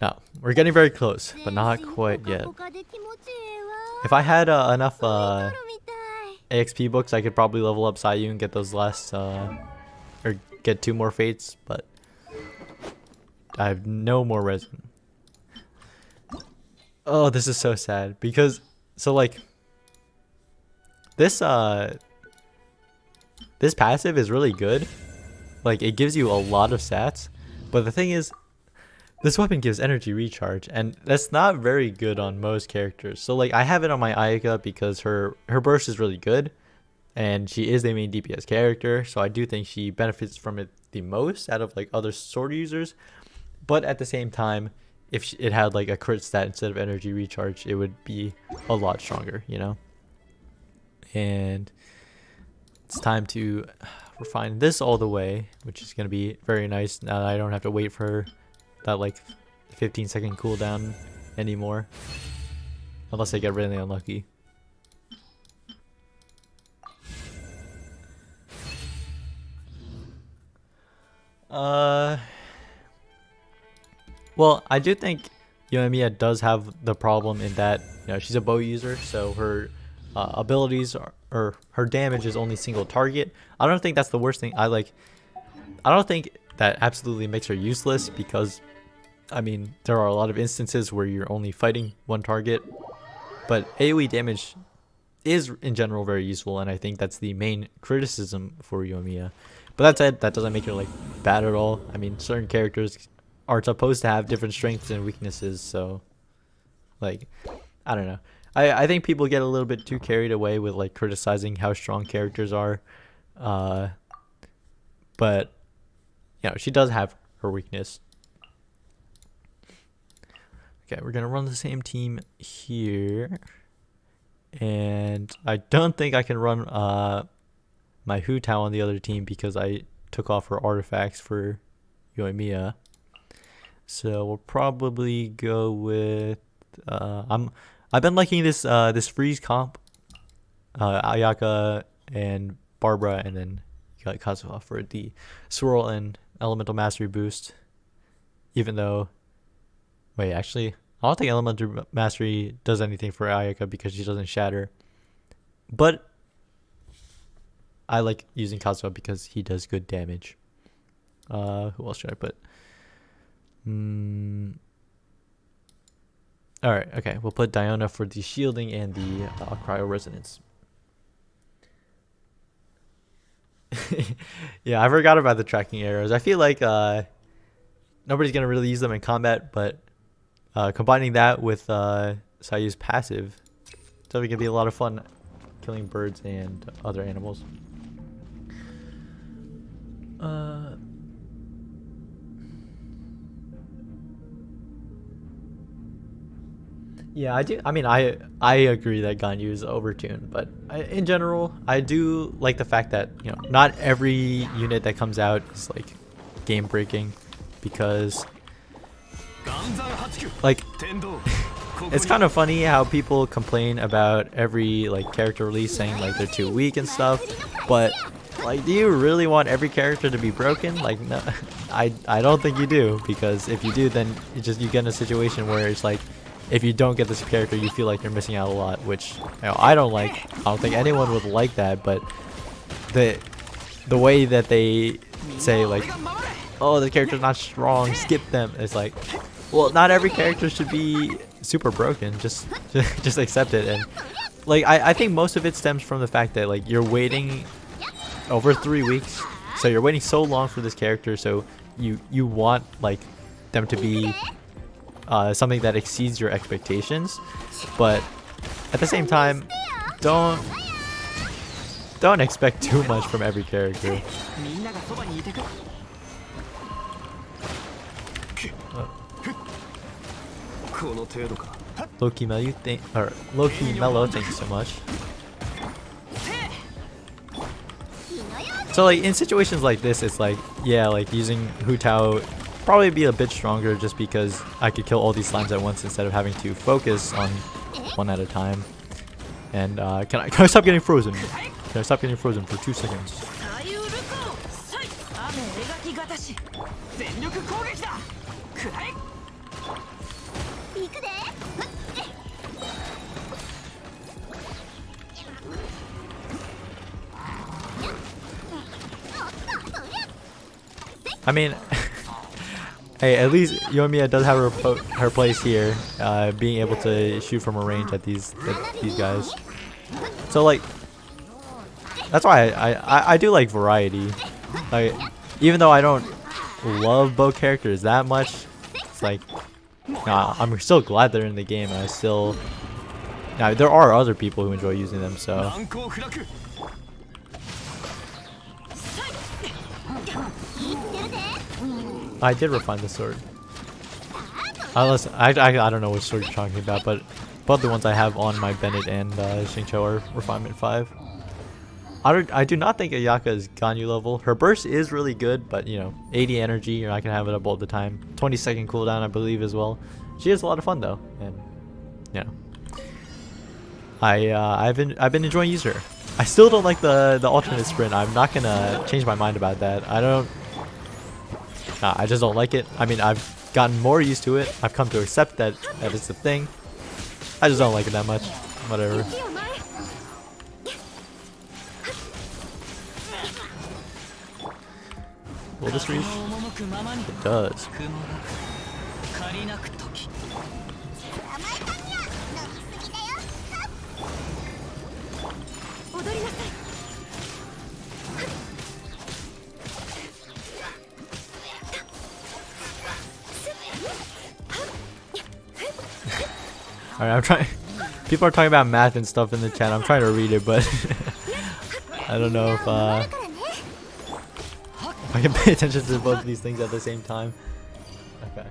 No, we're getting very close, but not quite yet. If I had enough AXP books, I could probably level up Sayu and get those last, or get 2 more Fates, but I have no more resin. Oh, this is so sad, because, so like, this passive is really good. Like, it gives you a lot of stats, But the thing is, this weapon gives energy recharge, and that's not very good on most characters. So like I have it on my Ayaka because her burst is really good, and she is a main DPS character, so I do think she benefits from it the most out of like other sword users. But at the same time, if it had like a crit stat instead of energy recharge, it would be a lot stronger, you know? And it's time to refine this all the way, which is going to be very nice now that I don't have to wait for that like 15-second cooldown anymore. Unless I get really unlucky. Well, I do think Yoimiya does have the problem in that, you know, she's a bow user, so her abilities or her damage is only single target. I don't think that's the worst thing. I don't think that absolutely makes her useless, because I mean there are a lot of instances where you're only fighting one target, but AoE damage is in general very useful, and I think that's the main criticism for Yoimiya. But that said, that doesn't make her like bad at all. I mean, certain characters are supposed to have different strengths and weaknesses, so like I don't know. I think people get a little bit too carried away with like criticizing how strong characters are, but you know, she does have her weakness. Okay, we're gonna run the same team here, and I don't think I can run my Hu Tao on the other team because I took off her artifacts for Yoimiya. So we'll probably go with I've been liking this this freeze comp, Ayaka and Barbara, and then you got Kazuha for the swirl and elemental mastery boost. Even though, wait, actually, I don't think elemental mastery does anything for Ayaka because she doesn't shatter. But I like using Kazuha because he does good damage. Who else should I put? Alright, okay. We'll put Diona for the shielding and the cryo resonance. Yeah, I forgot about the tracking arrows. I feel like nobody's going to really use them in combat, but combining that with Sayu's passive, it's going to be a lot of fun killing birds and other animals. Yeah, I do. I mean, I agree that Ganyu is overtuned, but in general, I do like the fact that, you know, not every unit that comes out is like game breaking, because like it's kind of funny how people complain about every like character release saying like they're too weak and stuff, but like, do you really want every character to be broken? Like, no, I don't think you do, because if you do, then you get in a situation where it's like, if you don't get this character, you feel like you're missing out a lot, which, you know, I don't like. I don't think anyone would like that, but the way that they say like, oh, the character's not strong, skip them, it's like, well, not every character should be super broken. Just accept it. And like, I think most of it stems from the fact that like you're waiting over 3 weeks, so you're waiting so long for this character, so you want like them to be something that exceeds your expectations, but at the same time, don't expect too much from every character. Loki Mello, thank you so much. So like in situations like this, it's like, yeah, like using Hu Tao probably be a bit stronger, just because I could kill all these slimes at once instead of having to focus on one at a time. And can I stop getting frozen? Can I stop getting frozen for 2 seconds? I mean, hey, at least Yoimiya does have her place here, being able to shoot from a range at these guys. So like, that's why I do like variety. Like, even though I don't love both characters that much. It's like, I'm still glad they're in the game. I still, now there are other people who enjoy using them, so. I did refine the sword. Unless I don't know which sword you're talking about, but both the ones I have on my Bennett and Xingqiu are refinement 5. I do not think Ayaka is Ganyu level. Her burst is really good, but you know, 80 energy, you're not gonna have it up all the time. 20-second cooldown, I believe, as well. She is a lot of fun though, and you know, I've been enjoying using her. I still don't like the alternate sprint. I'm not gonna change my mind about that. I just don't like it. I mean, I've gotten more used to it. I've come to accept that it's a thing. I just don't like it that much. Whatever. Will this reach? It does. Alright, I'm trying. People are talking about math and stuff in the chat. I'm trying to read it, but I don't know if I can pay attention to both of these things at the same time. Okay.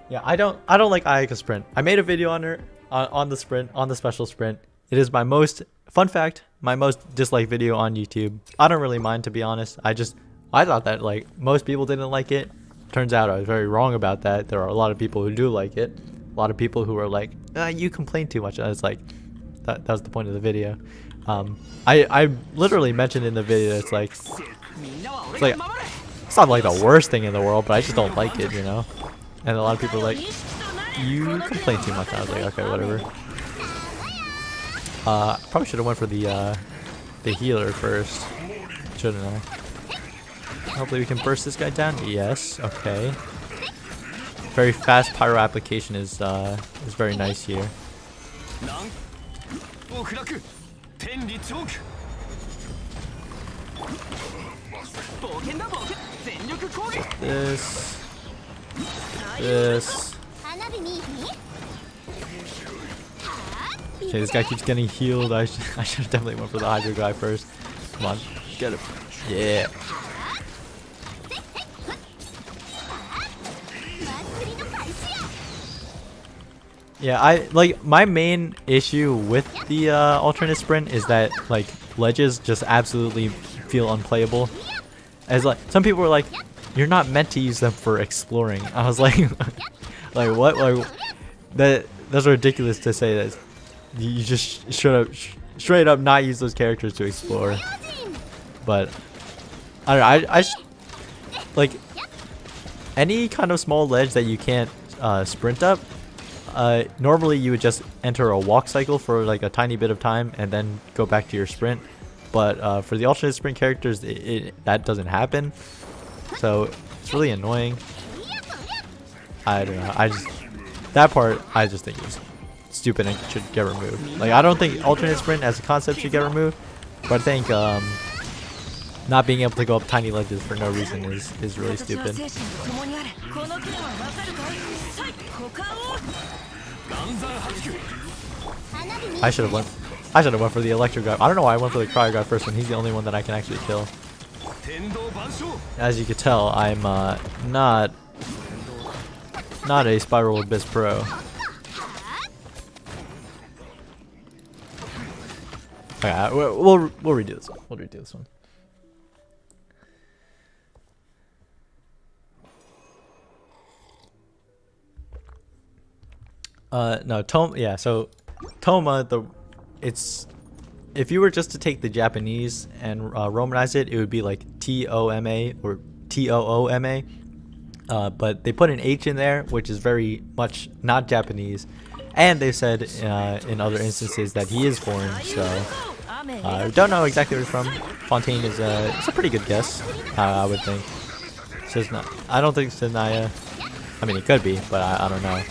Yeah, I don't like Ayaka sprint. I made a video on her on the sprint, on the special sprint. It is my most fun fact, my most disliked video on YouTube. I don't really mind, to be honest. I thought that like most people didn't like it. Turns out I was very wrong about that. There are a lot of people who do like it. A lot of people who are like, you complain too much. And I was like, that was the point of the video. I literally mentioned in the video it's like it's not like the worst thing in the world, but I just don't like it, you know. And a lot of people are like, you complain too much. I was like, okay, whatever. Probably should have went for the healer first, shouldn't I? Hopefully we can burst this guy down. Yes. Okay. Very fast pyro application is very nice here. This. Okay, this guy keeps getting healed. I should have definitely went for the Hydra guy first. Come on, get him. Yeah. Yeah, I like my main issue with the alternate sprint is that like ledges just absolutely feel unplayable. As like some people were like, you're not meant to use them for exploring. I was like, like what? Like that's ridiculous to say that. You just straight up not use those characters to explore. But I don't know. I just like any kind of small ledge that you can't sprint up. Normally you would just enter a walk cycle for like a tiny bit of time and then go back to your sprint. But for the alternate sprint characters, that doesn't happen. So it's really annoying. I don't know. That part I just think is stupid and should get removed. Like I don't think alternate sprint as a concept should get removed, but I think not being able to go up tiny ledges for no reason is really stupid. I should have went for the electro guy. I don't know why I went for the cryo guy first when he's the only one that I can actually kill. As you can tell, I'm not a Spiral Abyss pro. Okay, we'll redo this one. We'll redo this one. No, Toma. Yeah, so Toma. If you were just to take the Japanese and Romanize it, it would be like T-O-M-A or T-O-O-M-A. But they put an H in there, which is very much not Japanese. And they said in other instances that he is foreign, so I don't know exactly where he's from. Fontaine is it's a pretty good guess, I would think. I don't think Sanaya. I mean, he could be, but I don't know.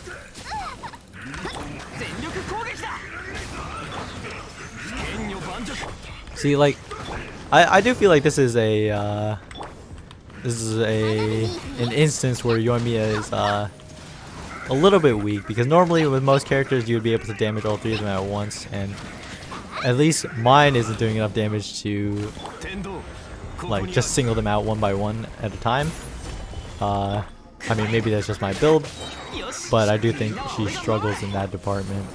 See, like, I do feel like this is an instance where Yoimiya is a little bit weak, because normally with most characters you would be able to damage all three of them at once, and at least mine isn't doing enough damage to like just single them out one by one at a time. I mean, maybe that's just my build, but I do think she struggles in that department.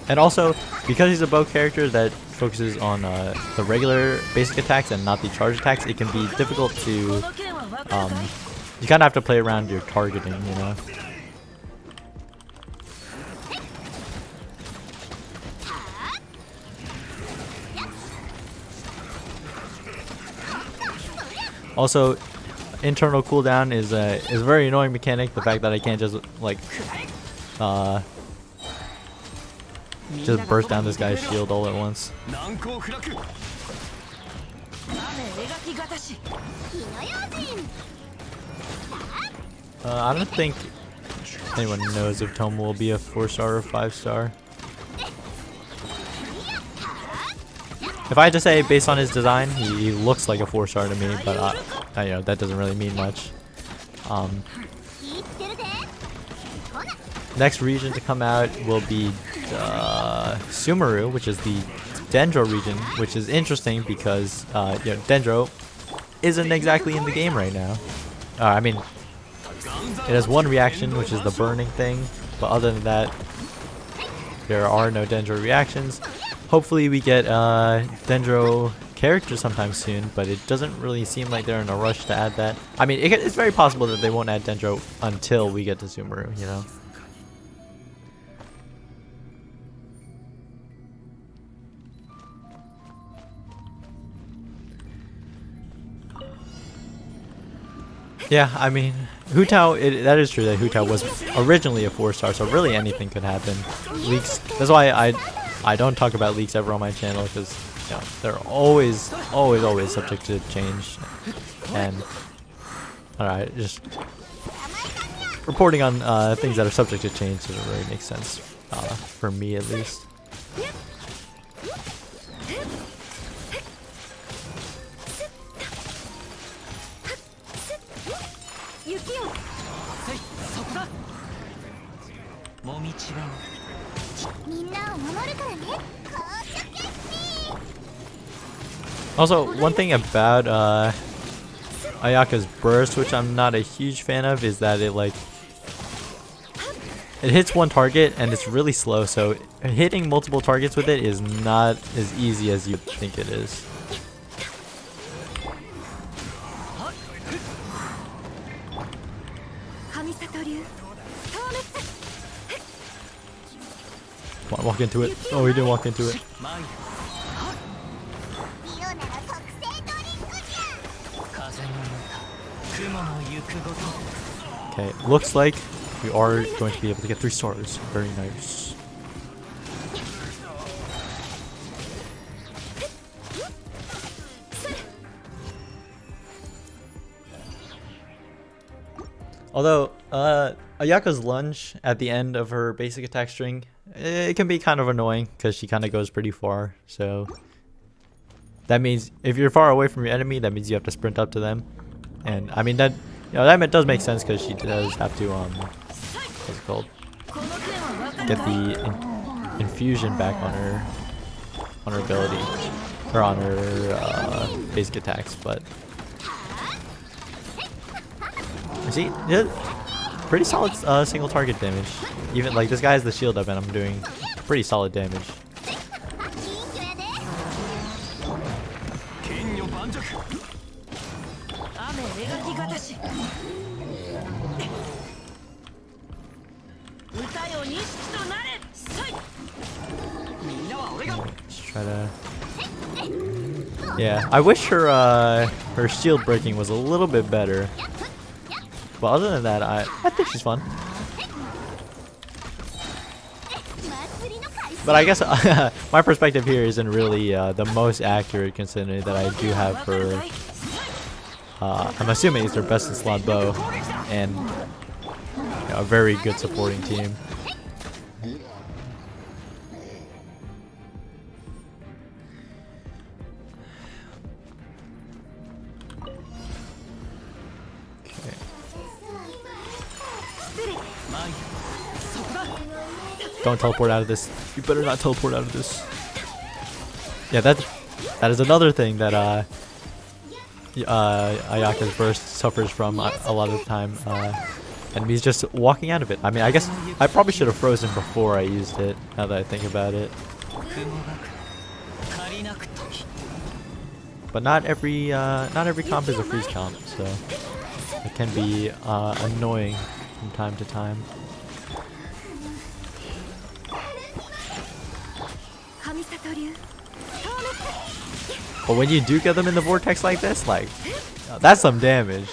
And also, because he's a bow character that focuses on the regular basic attacks and not the charge attacks, it can be difficult to, you kind of have to play around your targeting, you know? Also, internal cooldown is a very annoying mechanic. The fact that I can't just like just burst down this guy's shield all at once. I don't think anyone knows if Tom will be a 4-star or 5-star. If I had to say, based on his design, he looks like a 4-star to me, but you know, that doesn't really mean much. Next region to come out will be Sumeru, which is the Dendro region, which is interesting because you know, Dendro isn't exactly in the game right now. I mean, it has one reaction, which is the burning thing, but other than that, there are no Dendro reactions. Hopefully we get Dendro characters sometime soon, but it doesn't really seem like they're in a rush to add that. I mean, it's very possible that they won't add Dendro until we get to Sumeru, you know? Yeah, I mean, Hu Tao, that is true that Hu Tao was originally a 4-star, so really anything could happen. Leaks, that's why I don't talk about leaks ever on my channel, because you know, they're always subject to change. And alright, just reporting on things that are subject to change doesn't really make sense, for me at least. Also, one thing about Ayaka's burst, which I'm not a huge fan of, is that it hits one target and it's really slow, so hitting multiple targets with it is not as easy as you think it is. Come on, walk into it. Oh, he didn't walk into it. Okay, looks like we are going to be able to get 3 stars. Very nice. Although, Ayaka's lunge at the end of her basic attack string, it can be kind of annoying because she kind of goes pretty far. So that means if you're far away from your enemy, that means you have to sprint up to them. And I mean that, you know, that does make sense because she does have to what's it called? Get the infusion back on her ability, or on her basic attacks. But see, yeah, pretty solid single target damage. Even like this guy has the shield up, and I'm doing pretty solid damage. Let's try to. Yeah, I wish her shield breaking was a little bit better. But other than that, I think she's fun. But I guess my perspective here isn't really the most accurate, considering that I do have her. I'm assuming it's her best in slot bow, and you know, a very good supporting team. Don't teleport out of this. You better not teleport out of this. Yeah, that is another thing that Ayaka's burst suffers from a lot of the time. Enemies just walking out of it. I mean, I guess I probably should have frozen before I used it, now that I think about it. But not every comp is a freeze comp, so it can be annoying from time to time. But when you do get them in the vortex like this, like, that's some damage.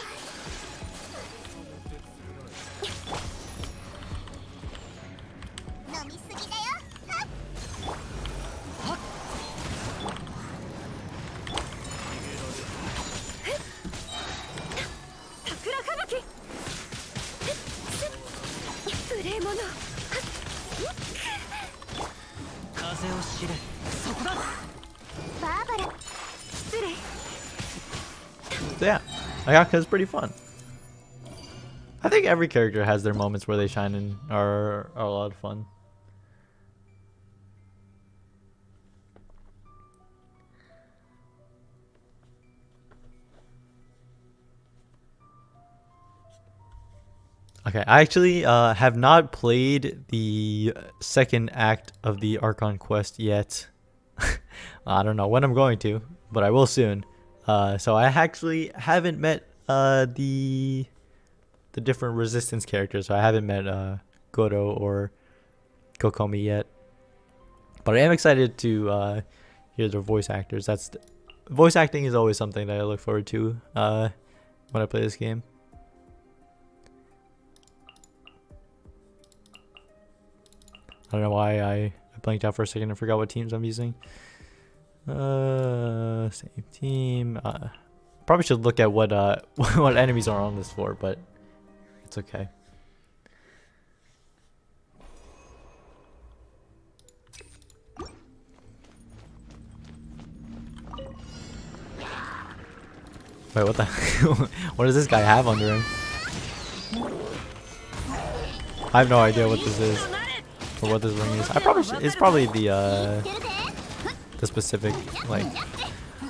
So yeah, Ayaka is pretty fun. I think every character has their moments where they shine and are a lot of fun. Okay, I actually have not played the second act of the Archon quest yet. I don't know when I'm going to, but I will soon. So I actually haven't met the different resistance characters. So I haven't met Goro or Kokomi yet. But I am excited to hear their voice actors. Voice acting is always something that I look forward to when I play this game. I don't know why I blanked out for a second and forgot what teams I'm using. Same team. Probably should look at what what enemies are on this floor, but it's okay. Wait, what the? What does this guy have under him? I have no idea what this is or what this ring is. I probably should, it's probably the specific, like,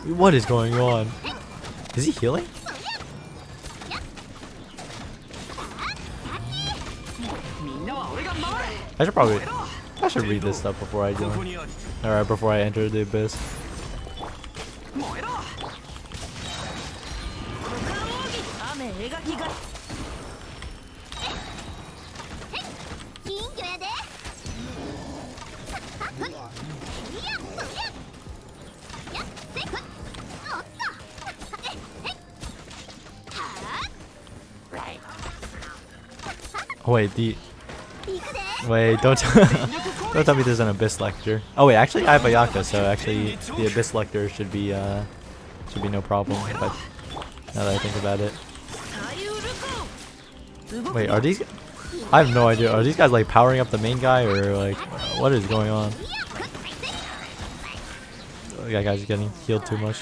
what is going on? Is he healing? I should read this stuff before I join. Alright, before I enter the abyss. Oh wait, don't don't tell me there's an Abyss Lector. Oh wait, actually I have Ayaka, so actually the Abyss Lector should be no problem. But now that I think about it, wait, are these? I have no idea. Are these guys like powering up the main guy, or like what is going on? Oh, yeah, guys are getting healed too much.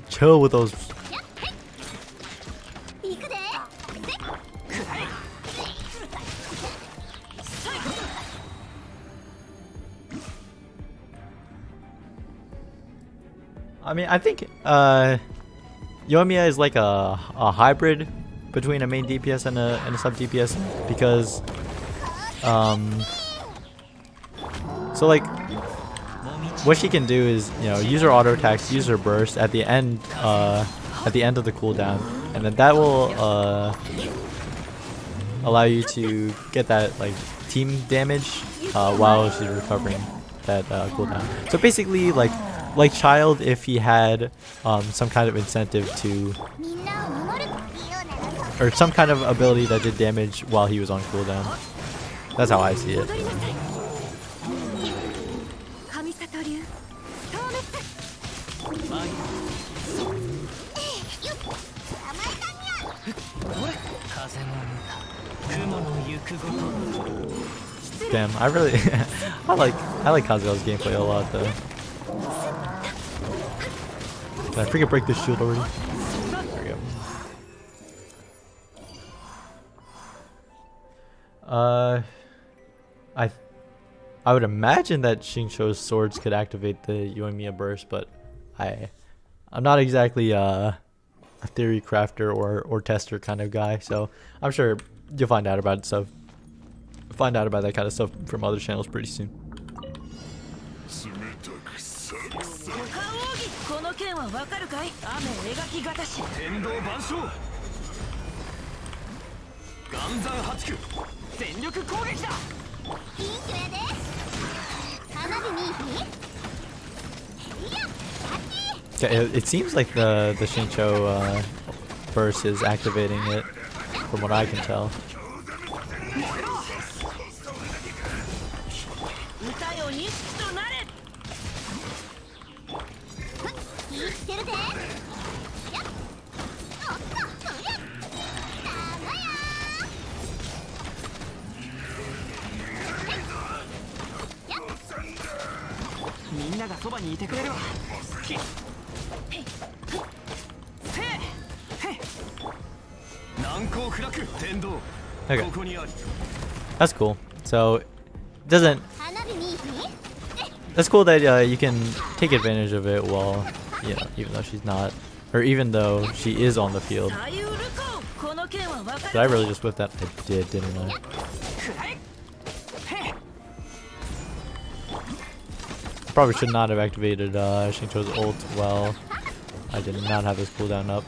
Chill with those. I mean, I think Yoimiya is like a hybrid between a main DPS and a sub DPS, because so like what she can do is, you know, use her auto attacks, use her burst at the end of the cooldown, and then that will allow you to get that like team damage while she's recovering that cooldown. So basically, like Child, if he had some kind of incentive to, or some kind of ability that did damage while he was on cooldown. That's how I see it. Damn, I really I like Kazuha's gameplay a lot though. Can I freaking break this shield already? There we go. I would imagine that Shincho's swords could activate the Yoimiya burst, but I'm not exactly a theory crafter or tester kind of guy, so I'm sure you'll find out about stuff. Find out about that kind of stuff from other channels pretty soon. Okay, it seems like the Shincho burst is activating it, from what I can tell. Okay, that's cool. So it doesn't. That's cool that you can take advantage of it while, you know, even though she's not, or even though she is on the field. Did I really just whip that? I did, didn't I? Probably should not have activated Shincho's ult while I did not have this cooldown up.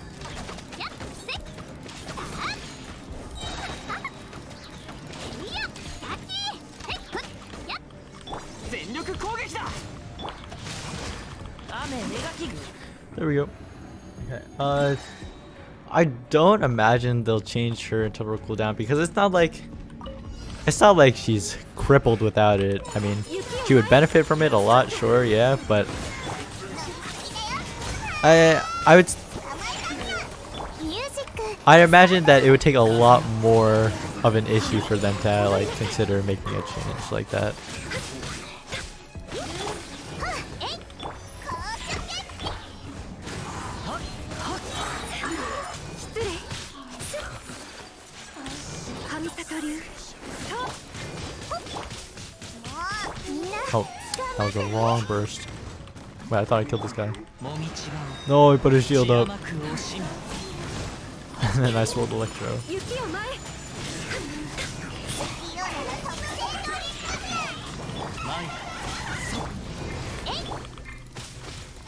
There we go. Okay. I don't imagine they'll change her total cooldown because it's not like she's crippled without it. I mean, she would benefit from it a lot, sure, yeah, but I imagine that it would take a lot more of an issue for them to like consider making a change like that. Oh, that was a wrong burst. Wait, I thought I killed this guy. No, he put his shield up. And then I swirled Electro.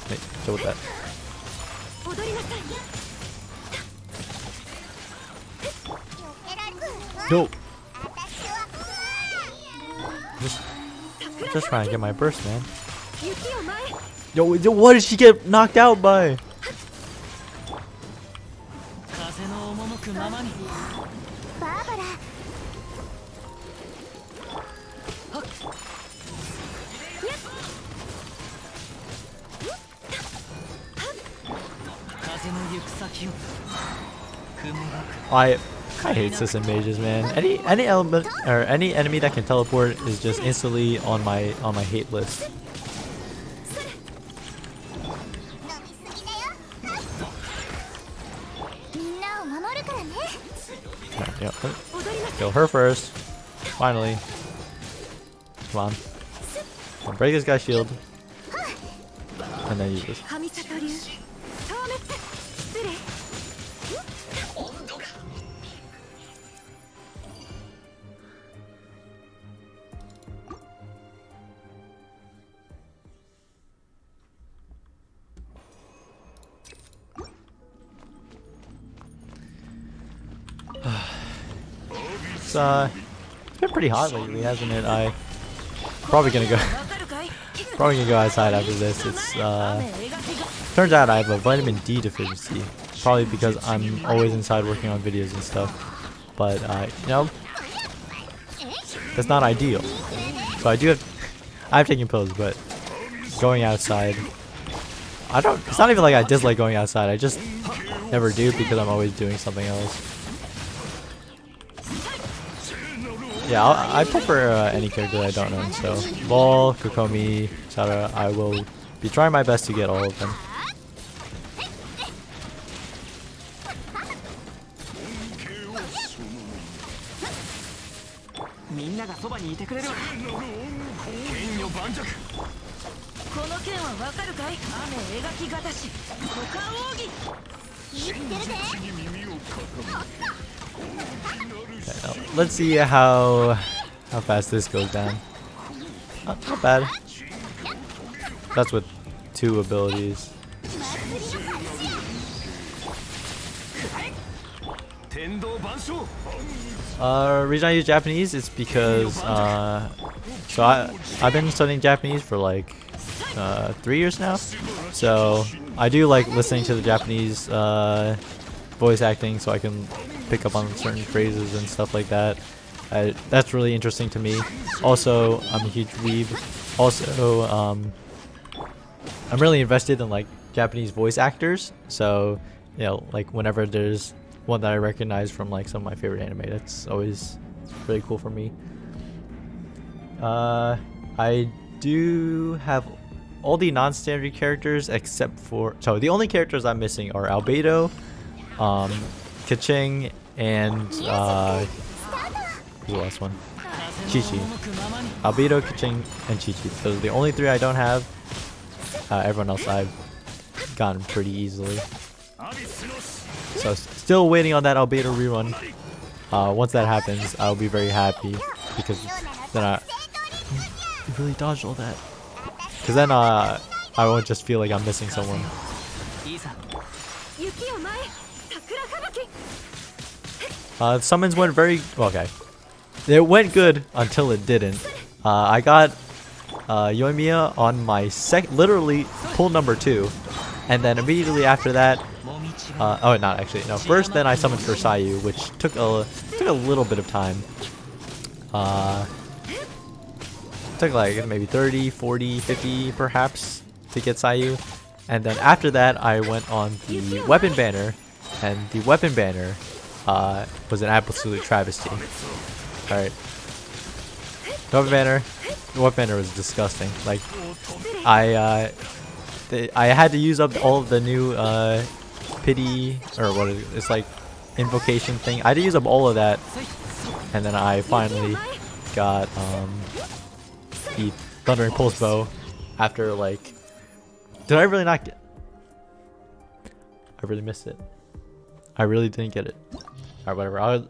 Hey, chill with that. No! Just trying to get my burst, man. Yo, what did she get knocked out by? I hate system mages, man. Any element or any enemy that can teleport is just instantly on my hate list. Right, yeah. Kill her first. Finally. Come on. I'll break this guy's shield. And then use this. It's been pretty hot lately, hasn't it? Probably gonna go outside after this. It's turns out I have a vitamin D deficiency, probably because I'm always inside working on videos and stuff. But you know, that's not ideal. So I'm taking pills, but going outside. It's not even like I dislike going outside. I just never do because I'm always doing something else. Yeah, I prefer any character that I don't know. So, Ball, Kokomi, Sara, I will be trying my best to get all of them. Okay, let's see how fast this goes down. Not bad. That's with 2 abilities. Reason I use Japanese is because so I've been studying Japanese for like 3 years now, so I do like listening to the Japanese voice acting, so I can pick up on certain phrases and stuff like that. That's really interesting to me. Also, I'm a huge weeb. Also, I'm really invested in like Japanese voice actors, so you know, like whenever there's one that I recognize from like some of my favorite anime, that's always really cool for me. I do have all the non-standard characters except for, so the only characters I'm missing are Albedo, Kaching, and who the last one? Chi-Chi. Albedo, Kaching, and Chi-Chi. Those are the only 3 I don't have. Everyone else I've gotten pretty easily. So still waiting on that Albedo rerun. Once that happens, I'll be very happy because then I really dodged all that. Because then I won't just feel like I'm missing someone. Summons went very okay. It went good until it didn't. I got Yoimiya on my literally pull number 2, and then immediately after that, oh, not actually. No, first then I summoned for Sayu, which took a little bit of time. Took like maybe 30, 40, 50 perhaps to get Sayu. And then after that, I went on the weapon banner, and the weapon banner was an absolute travesty. Alright. The weapon banner was disgusting. Like, I had to use up all of the new pity, or what is it? It's like invocation thing. I had to use up all of that, and then I finally got the Thundering Pulse Bow after like, did I really not get? I really missed it. I really didn't get it. Alright, whatever. I'll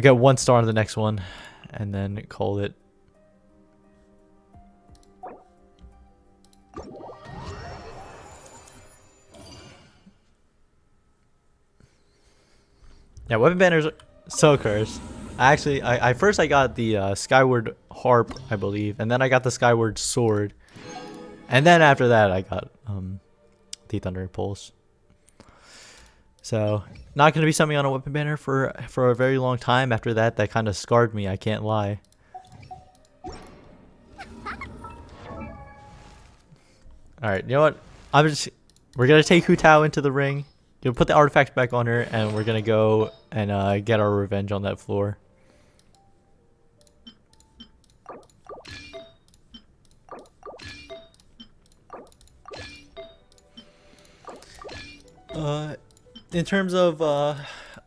get 1 star on the next one, and then call it. Yeah, weapon banners are so cursed. I first got the Skyward Harp, I believe, and then I got the Skyward Sword, and then after that I got the Thundering Pulse. So not gonna be something on a weapon banner for a very long time. After that, that kind of scarred me. I can't lie. All right, you know what? We're gonna take Hu Tao into the ring. You'll put the artifacts back on her, and we're gonna go and get our revenge on that floor. In terms of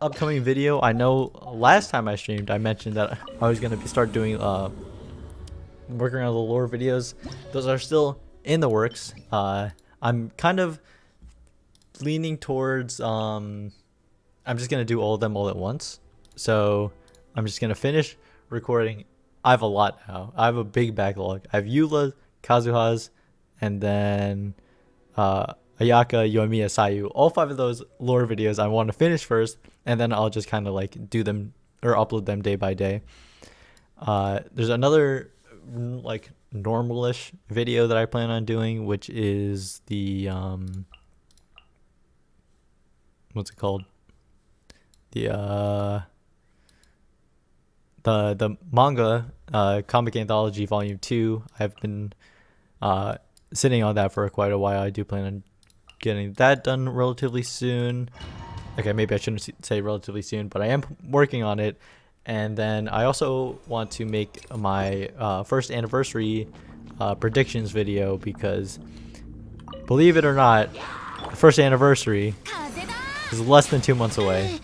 upcoming video, I know last time I streamed, I mentioned that I was gonna start doing working on the lore videos. Those are still in the works. I'm kind of leaning towards I'm just gonna do all of them all at once. So I'm just gonna finish recording. I have a lot now. I have a big backlog. I have Eula, Kazuha's, and then Ayaka, Yoimiya, Sayu. All 5 of those lore videos I want to finish first, and then I'll just kind of like do them or upload them day by day. There's another like normalish video that I plan on doing, which is the what's it called? The manga comic anthology volume 2. I've been sitting on that for quite a while. I do plan on getting that done relatively soon. Okay, maybe I shouldn't say relatively soon, but I am working on it. And then I also want to make my first anniversary predictions video, because believe it or not, the first anniversary is less than 2 months away.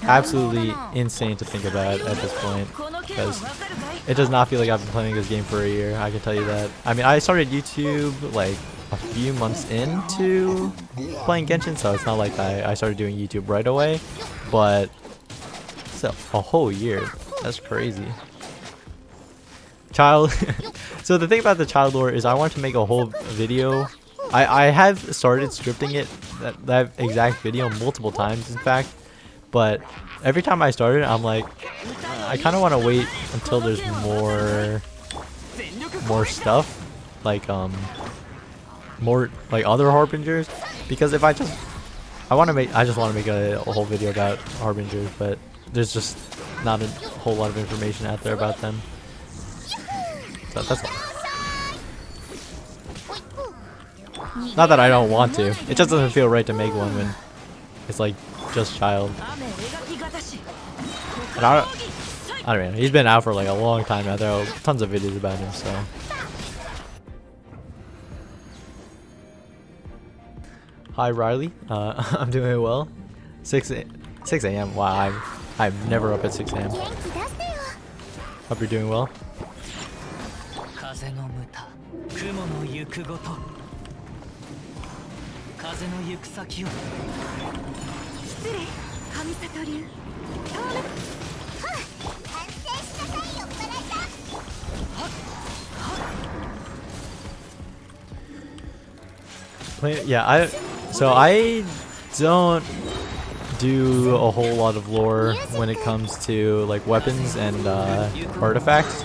Absolutely insane to think about at this point, because it does not feel like I've been playing this game for a year. I can tell you that. I mean, I started YouTube like a few months into playing Genshin, so it's not like I started doing YouTube right away, but it's a whole year. That's crazy. Child. So the thing about the child lore is I want to make a whole video. I have started scripting it, that exact video, multiple times in fact, but every time I start it, I'm like, I kind of want to wait until there's more stuff, like more like other harbingers, because if I just want to make a whole video about harbingers, but there's just not a whole lot of information out there about them. So that's all. Not that I don't want to, it just doesn't feel right to make one when it's like just child. And I don't know, he's been out for like a long time now. There are tons of videos about him, so. Hi Riley, I'm doing well. 6 a.m. Wow, I'm never up at 6 a.m. Hope you're doing well. Yeah, I don't do a whole lot of lore when it comes to like weapons and artifacts.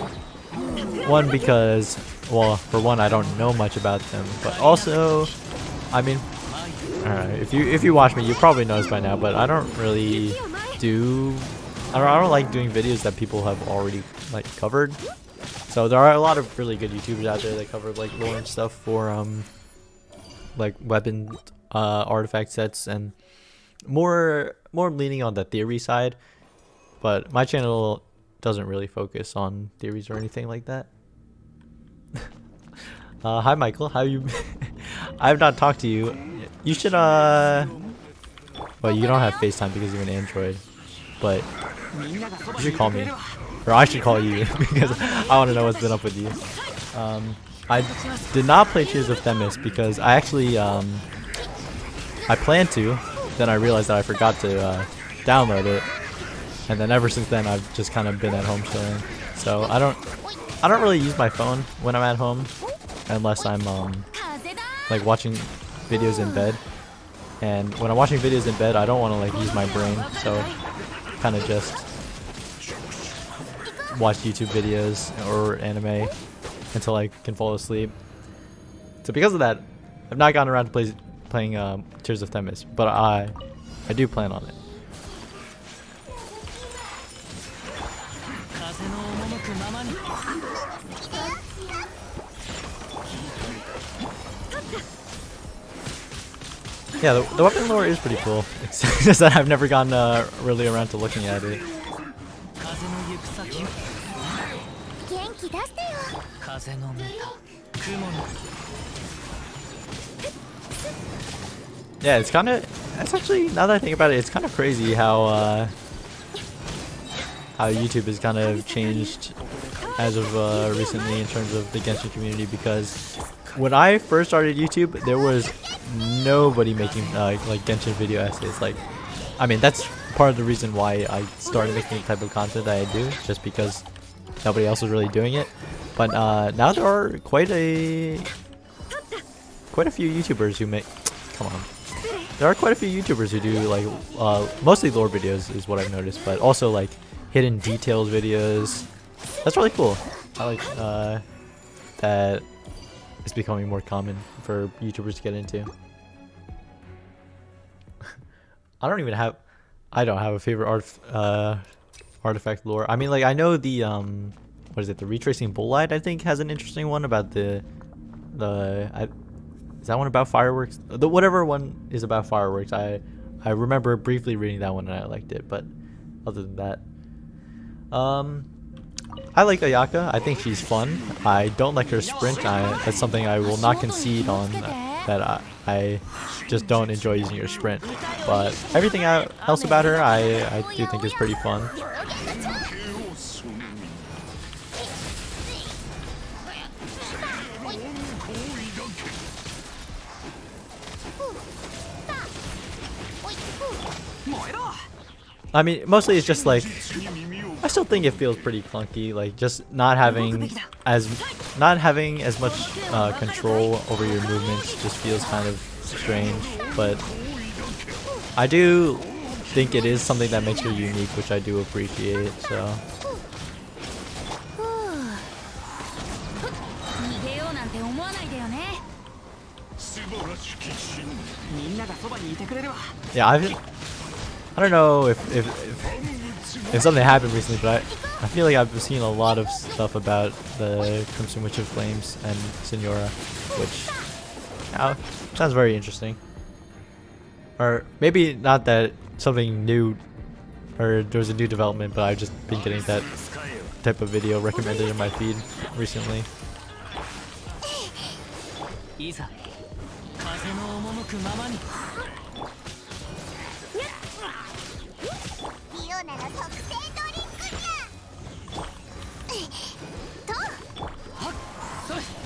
One, because, well, for one, I don't know much about them, but also, I mean, if you watch me, you probably noticed by now, but I don't really do, I don't like doing videos that people have already like covered. So there are a lot of really good YouTubers out there that cover like lore and stuff for like weapon artifact sets, and more leaning on the theory side, but my channel doesn't really focus on theories or anything like that. Hi Michael, how you I have not talked to you. You should well, you don't have FaceTime because you're an Android, but you should call me, or I should call you, because I want to know what's been up with you. I did not play Tears of Themis because I actually I planned to, then I realized that I forgot to download it, and then ever since then I've just kind of been at home chilling. So I don't really use my phone when I'm at home, unless I'm like watching videos in bed. And when I'm watching videos in bed, I don't want to like use my brain, so kind of just watch YouTube videos or anime until I can fall asleep. So because of that, I've not gotten around to playing Tears of Themis, but I do plan on it. Yeah, the weapon lore is pretty cool. It's just that I've never gotten really around to looking at it. Yeah, it's actually, now that I think about it, it's kind of crazy how YouTube has kind of changed as of recently in terms of the Genshin community, because when I first started YouTube, there was nobody making like Genshin video essays. Like, I mean, that's part of the reason why I started making the type of content that I do, just because nobody else was really doing it. But now there are quite a few YouTubers who make, come on, there are quite a few YouTubers who do like mostly lore videos is what I've noticed, but also like hidden details videos. That's really cool. I like that it's becoming more common for YouTubers to get into. I don't have a favorite artifact lore. I mean, like, I know the what is it, the retracing bullite, I think has an interesting one about the Is that one about fireworks? The whatever one is about fireworks. I remember briefly reading that one and I liked it, but other than that, I like Ayaka. I think she's fun. I don't like her sprint. That's something I will not concede on. That I just don't enjoy using her sprint. But everything else about her, I do think is pretty fun. I mean, mostly it's just like, I still think it feels pretty clunky, like just not having as much control over your movements just feels kind of strange. But I do think it is something that makes her unique, which I do appreciate. So. Yeah, I don't know if something happened recently, but I feel like I've seen a lot of stuff about the Crimson Witch of Flames and Senora, which sounds very interesting. Or maybe not that something new, or there's a new development, but I've just been getting that type of video recommended in my feed recently.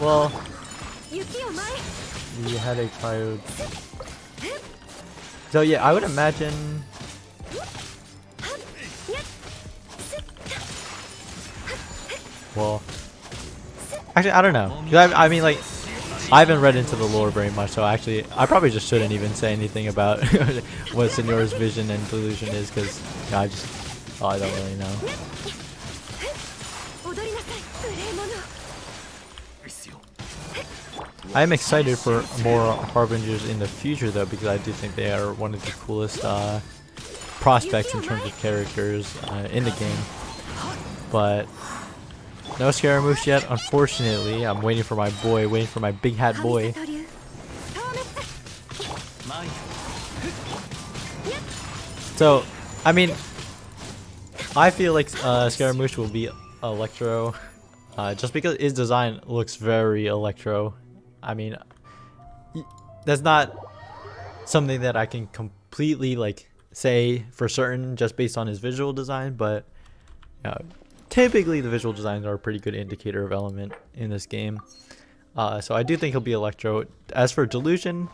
Well, we had a cryo. So yeah, I would imagine. Well, actually, I don't know. I mean, like, I haven't read into the lore very much, so actually, I probably just shouldn't even say anything about what Senora's vision and delusion is, because I don't really know. I am excited for more Harbingers in the future, though, because I do think they are one of the coolest prospects in terms of characters in the game. But no Scaramouche yet, unfortunately. I'm waiting for my boy, waiting for my big hat boy. So, I mean, I feel like Scaramouche will be Electro, just because his design looks very Electro. I mean, that's not something that I can completely like say for certain just based on his visual design, but typically the visual designs are a pretty good indicator of element in this game. So I do think he'll be Electro. As for Delusion,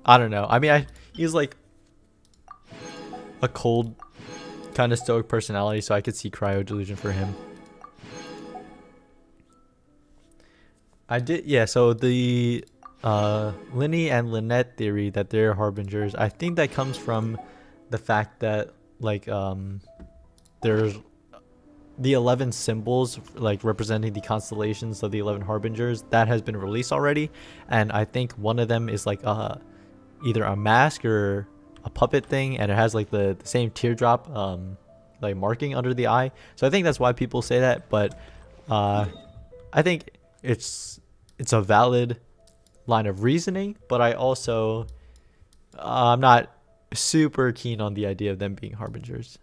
I don't know. I mean, he's like a cold kind of stoic personality, so I could see Cryo Delusion for him. So the Linny and Lynette theory that they're Harbingers, I think that comes from the fact that, like, there's the 11 symbols, like, representing the constellations of the 11 Harbingers, that has been released already, and I think one of them is, like, either a mask or a puppet thing, and it has, like, the same teardrop, like, marking under the eye, so I think that's why people say that, but I think it's a valid line of reasoning, but I also I'm not super keen on the idea of them being Harbingers.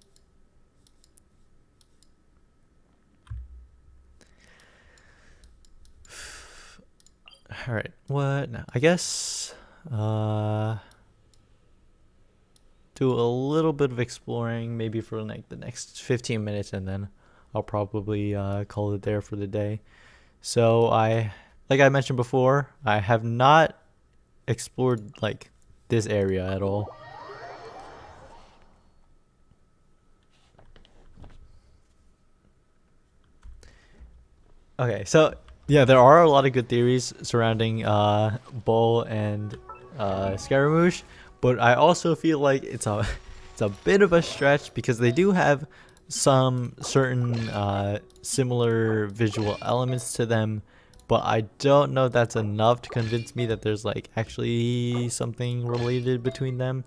All right, what now? I guess do a little bit of exploring, maybe for like the next 15 minutes, and then I'll probably call it there for the day. So like I mentioned before, I have not explored like this area at all. Okay, so yeah, there are a lot of good theories surrounding Bull and Scaramouche, but I also feel like it's a bit of a stretch because they do have some certain similar visual elements to them, but I don't know if that's enough to convince me that there's like actually something related between them.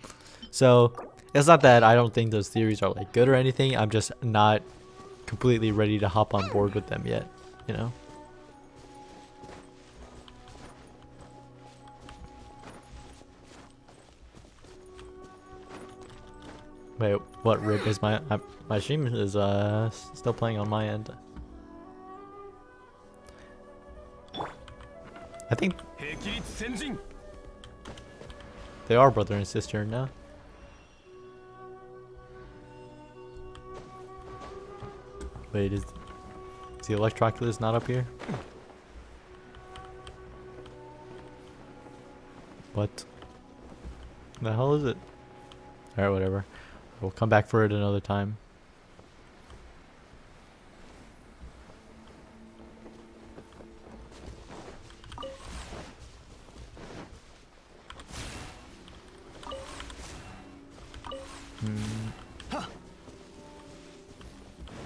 So it's not that I don't think those theories are like good or anything, I'm just not completely ready to hop on board with them yet, you know? Wait, what rip is my stream is still playing on my end. I think they are brother and sister now. Wait, is the Electroculus not up here? What the hell is it? Alright, whatever. We'll come back for it another time.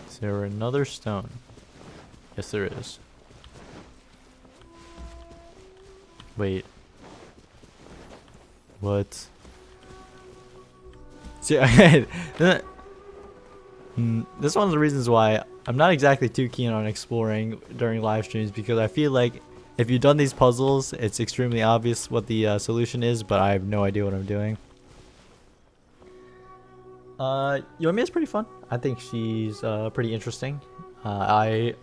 Is there another stone? Yes, there is. Wait. What? See, this is one of the reasons why I'm not exactly too keen on exploring during live streams, because I feel like if you've done these puzzles, it's extremely obvious what the solution is, but I have no idea what I'm doing. Yoimiya is pretty fun. I think she's pretty interesting. I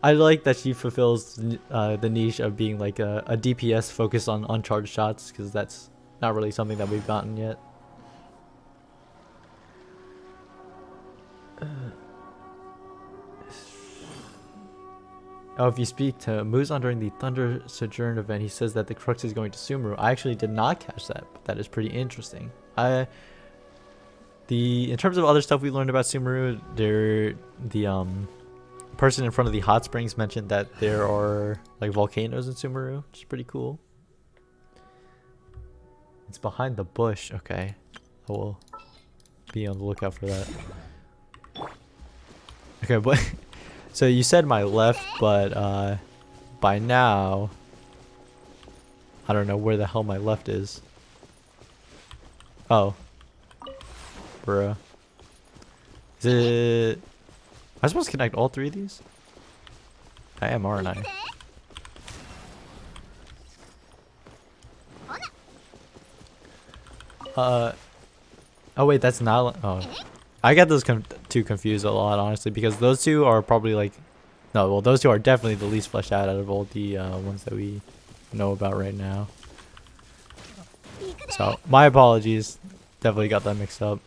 like that she fulfills the niche of being like a DPS focused on uncharged shots, because that's not really something that we've gotten yet. Oh, if you speak to Muzan during the Thunder Sojourn event, he says that the crux is going to Sumeru. I actually did not catch that, but that is pretty interesting. In terms of other stuff we learned about Sumeru, the person in front of the hot springs mentioned that there are like volcanoes in Sumeru, which is pretty cool. It's behind the bush. Okay, I will be on the lookout for that. Okay, but so you said my left, but by now I don't know where the hell my left is. Oh, bruh. Is it? Am I supposed to connect all three of these? I am, aren't I? Oh wait, that's not. Oh, I got those two confused a lot, honestly, because those two are probably like, no, well, those two are definitely the least fleshed out of all the ones that we know about right now. So my apologies, definitely got that mixed up.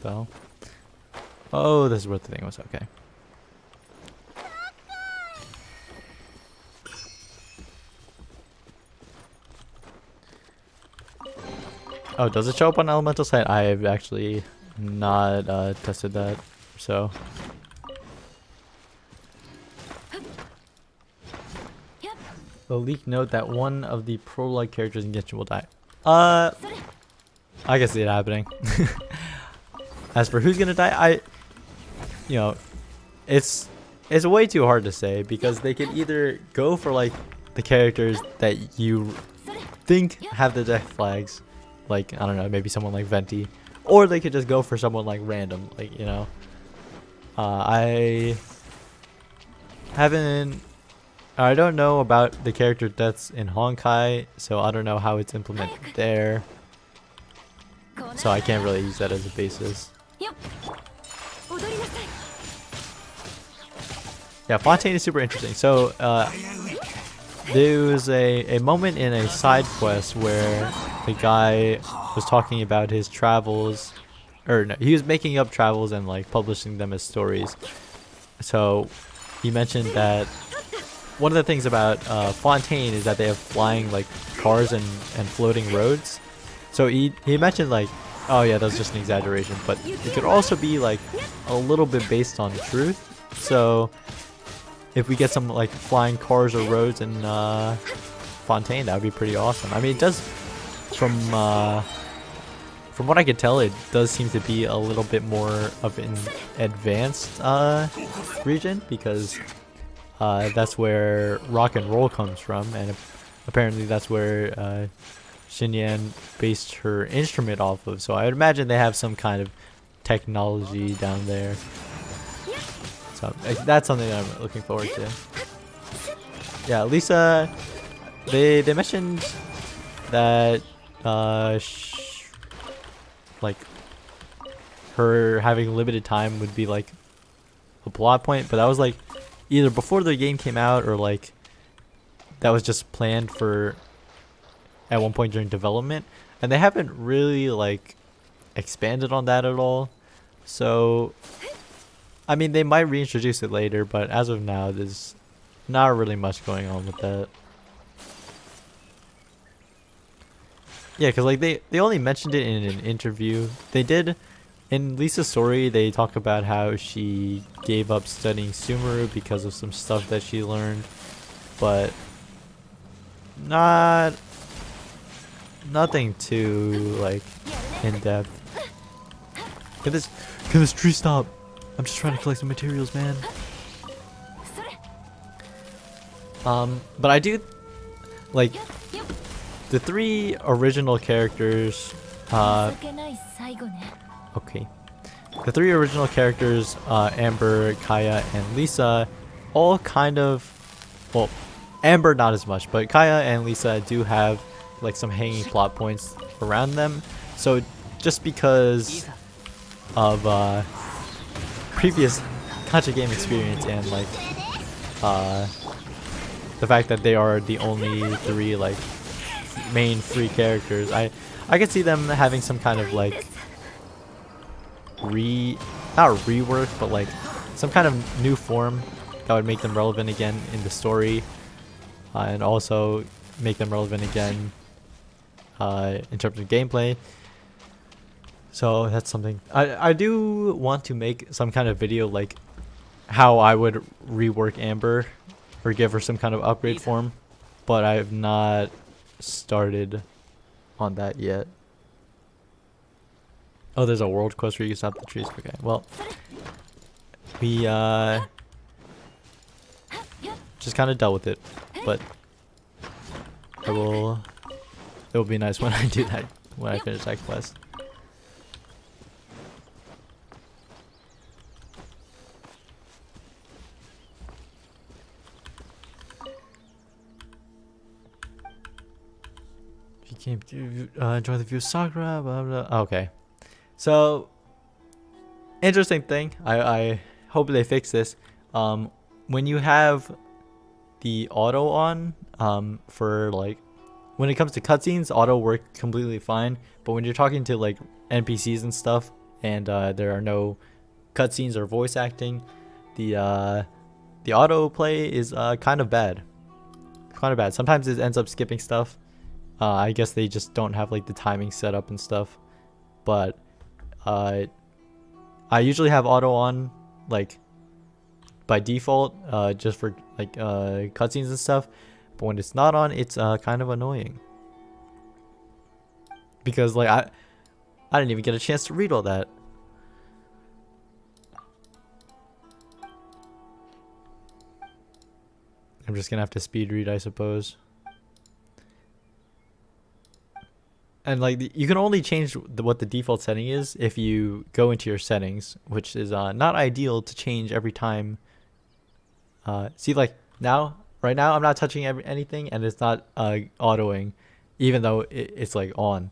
So, oh, this is what the thing was. Okay. Oh, does it show up on elemental site? I have actually not tested that, so. The leak note that one of the prologue characters in Genshin will die. I can see it happening. As for who's gonna die, it's way too hard to say, because they could either go for like the characters that you think have the death flags, like I don't know, maybe someone like Venti, or they could just go for someone like random, like I don't know about the character deaths in Honkai, so I don't know how it's implemented there, so I can't really use that as a basis. Yeah, Fontaine is super interesting. So there was a moment in a side quest where the guy was talking about his travels, or no, he was making up travels and like publishing them as stories. So he mentioned that one of the things about Fontaine is that they have flying like cars and floating roads. So he mentioned like, oh yeah, that's just an exaggeration, but it could also be like a little bit based on truth. So if we get some like flying cars or roads in Fontaine, that would be pretty awesome. I mean, it does, from what I could tell, it does seem to be a little bit more of an advanced region, because that's where rock and roll comes from, and apparently that's where Xinyan based her instrument off of. So I would imagine they have some kind of technology down there. So that's something that I'm looking forward to. Yeah, at least they mentioned that like her having limited time would be like a plot point, but that was like either before the game came out or like that was just planned for at one point during development, and they haven't really like expanded on that at all. So I mean, they might reintroduce it later, but as of now there's not really much going on with that. Yeah, because like they only mentioned it in an interview. They did in Lisa's story. They talk about how she gave up studying Sumeru because of some stuff that she learned, but nothing too like in depth. Can this tree stop? I'm just trying to collect some materials, man. But I do like the 3 original characters. Okay. The 3 original characters, Amber, Kaya, and Lisa, all kind of, well, Amber not as much, but Kaya and Lisa do have like some hanging plot points around them. So just because of previous gacha game experience and like the fact that they are the only 3 like main 3 characters, I could see them having some kind of like not rework, but like some kind of new form that would make them relevant again in the story, and also make them relevant again in terms of gameplay. So that's something I do want to make some kind of video like how I would rework Amber or give her some kind of upgrade form, but I have not started on that yet. Oh, there's a world quest where you stop the trees. Okay, well, we just kind of dealt with it, but it will be nice when I do that, when I finish that quest. He came to enjoy the view of Sakura, blah, blah. Okay. So, interesting thing. I hope they fix this. When you have the auto on, for like, when it comes to cutscenes, auto work completely fine. But when you're talking to like NPCs and stuff, and there are no cutscenes or voice acting, the auto play is kind of bad. Kind of bad. Sometimes it ends up skipping stuff. I guess they just don't have like the timing set up and stuff. But I usually have auto on like by default, just for like cutscenes and stuff. But when it's not on, it's kind of annoying, because like I didn't even get a chance to read all that. I'm just gonna have to speed read, I suppose. And like you can only change what the default setting is if you go into your settings, which is not ideal to change every time. See, like right now I'm not touching anything, and it's not autoing, even though it's like on,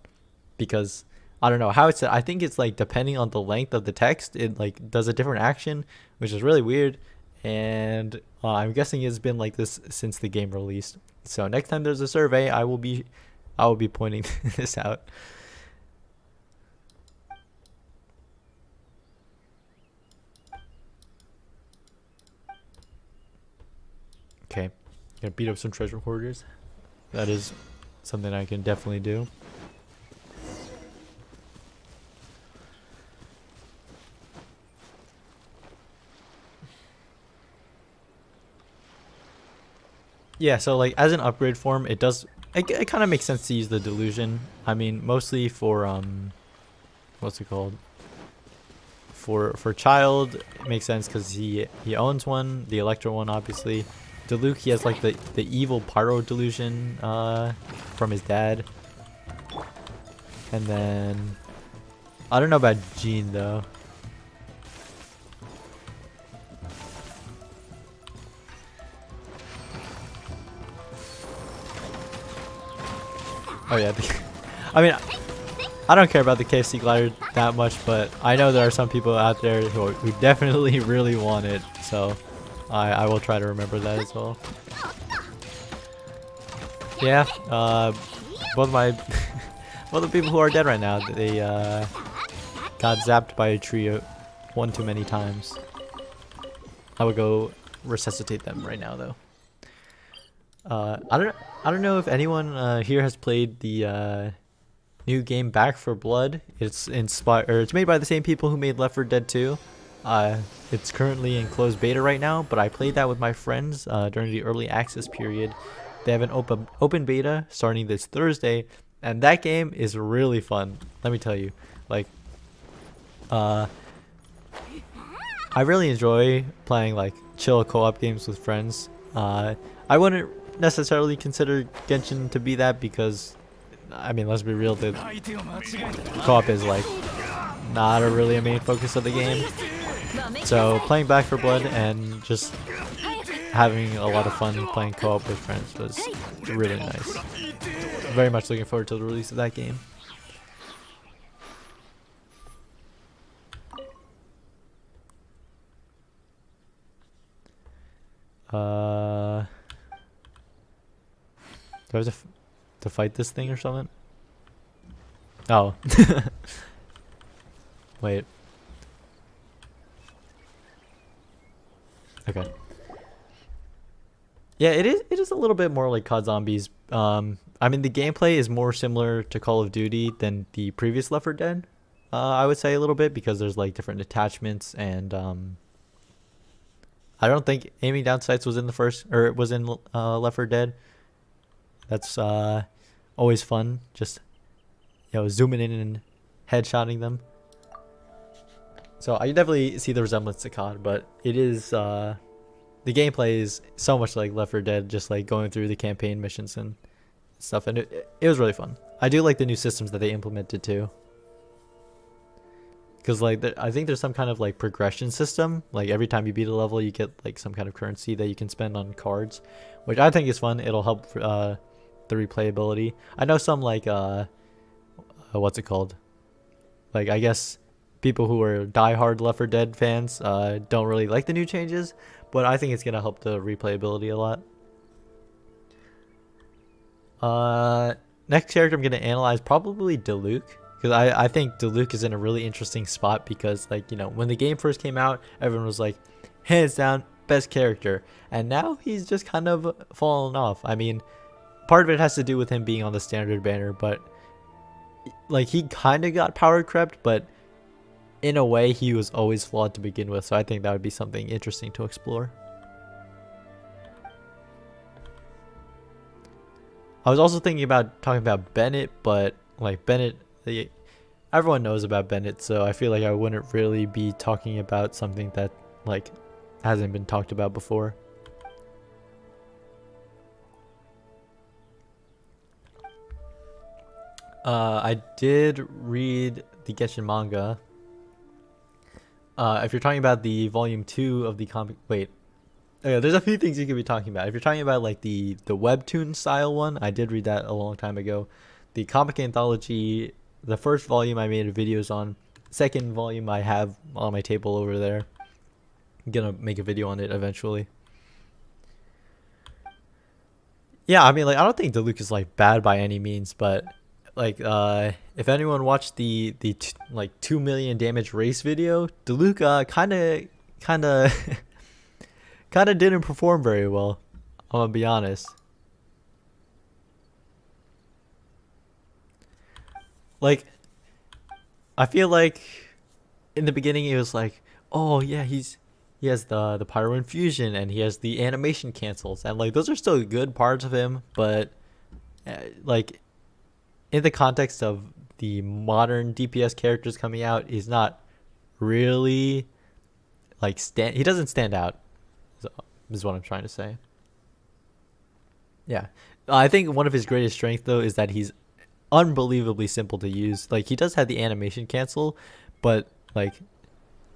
because I don't know how it's set. I think it's like depending on the length of the text, it like does a different action, which is really weird. And I'm guessing it's been like this since the game released. So next time there's a survey, I will be pointing this out. Okay, gonna beat up some treasure hoarders. That is something I can definitely do. Yeah, so like as an upgrade form, it kind of makes sense to use the delusion. I mean, mostly for what's it called? For child, it makes sense because he owns one, the Electro one, obviously. Diluc, he has like the evil pyro delusion from his dad. And then I don't know about Jean though. Oh yeah. I mean, I don't care about the KFC glider that much, but I know there are some people out there who definitely really want it. So I will try to remember that as well. Yeah. Both my both the people who are dead right now, they got zapped by a tree one too many times. I would go resuscitate them right now though. I don't know if anyone here has played the new game Back for Blood. It's it's made by the same people who made Left 4 Dead 2. It's currently in closed beta right now, but I played that with my friends during the early access period. They have an open beta starting this Thursday, and that game is really fun. Let me tell you, like, I really enjoy playing like chill co-op games with friends. I wouldn't necessarily consider Genshin to be that because, I mean, let's be real, the co-op is like not really a main focus of the game. So playing Back for Blood and just having a lot of fun playing co-op with friends was really nice. Very much looking forward to the release of that game. Do I have to fight this thing or something? Oh. Wait. Okay. Yeah, it is a little bit more like COD Zombies. I mean, the gameplay is more similar to Call of Duty than the previous Left 4 Dead. I would say a little bit because there's like different attachments and I don't think aiming down sights was in the first, or it was in Left 4 Dead. That's always fun, just, you know, zooming in and headshotting them. So I definitely see the resemblance to COD, but it is the gameplay is so much like Left 4 Dead, just like going through the campaign missions and stuff, and it was really fun. I do like the new systems that they implemented too. Because like I think there's some kind of like progression system. Like every time you beat a level, you get like some kind of currency that you can spend on cards, which I think is fun. It'll help the replayability. I know some like what's it called? Like I guess people who are diehard Left 4 Dead fans don't really like the new changes, but I think it's gonna help the replayability a lot. Next character I'm gonna analyze probably Diluc. Because I think Diluc is in a really interesting spot because, like, you know, when the game first came out, everyone was like, hands down, best character. And now he's just kind of fallen off. I mean, part of it has to do with him being on the standard banner, but, like, he kind of got power crept, but in a way, he was always flawed to begin with. So I think that would be something interesting to explore. I was also thinking about talking about Bennett, but, like, Bennett... everyone knows about Bennett, so I feel like I wouldn't really be talking about something that like hasn't been talked about before. I did read the Genshin manga. If you're talking about the volume 2 of the comic, wait. Okay, there's a few things you could be talking about. If you're talking about like the webtoon style one, I did read that a long time ago. The comic anthology, the first volume I made videos on. Second volume I have on my table over there. I'm gonna make a video on it eventually. Yeah, I mean, like, I don't think Diluc is like bad by any means, but like if anyone watched the like 2 million damage race video, Diluc kind of didn't perform very well. I'm gonna be honest. Like, I feel like in the beginning it was like, oh yeah, he has the pyro infusion and he has the animation cancels, and like those are still good parts of him, but like in the context of the modern DPS characters coming out, he's not really like he doesn't stand out. Is what I'm trying to say. Yeah, I think one of his greatest strengths though is that he's unbelievably simple to use. Like, he does have the animation cancel, but like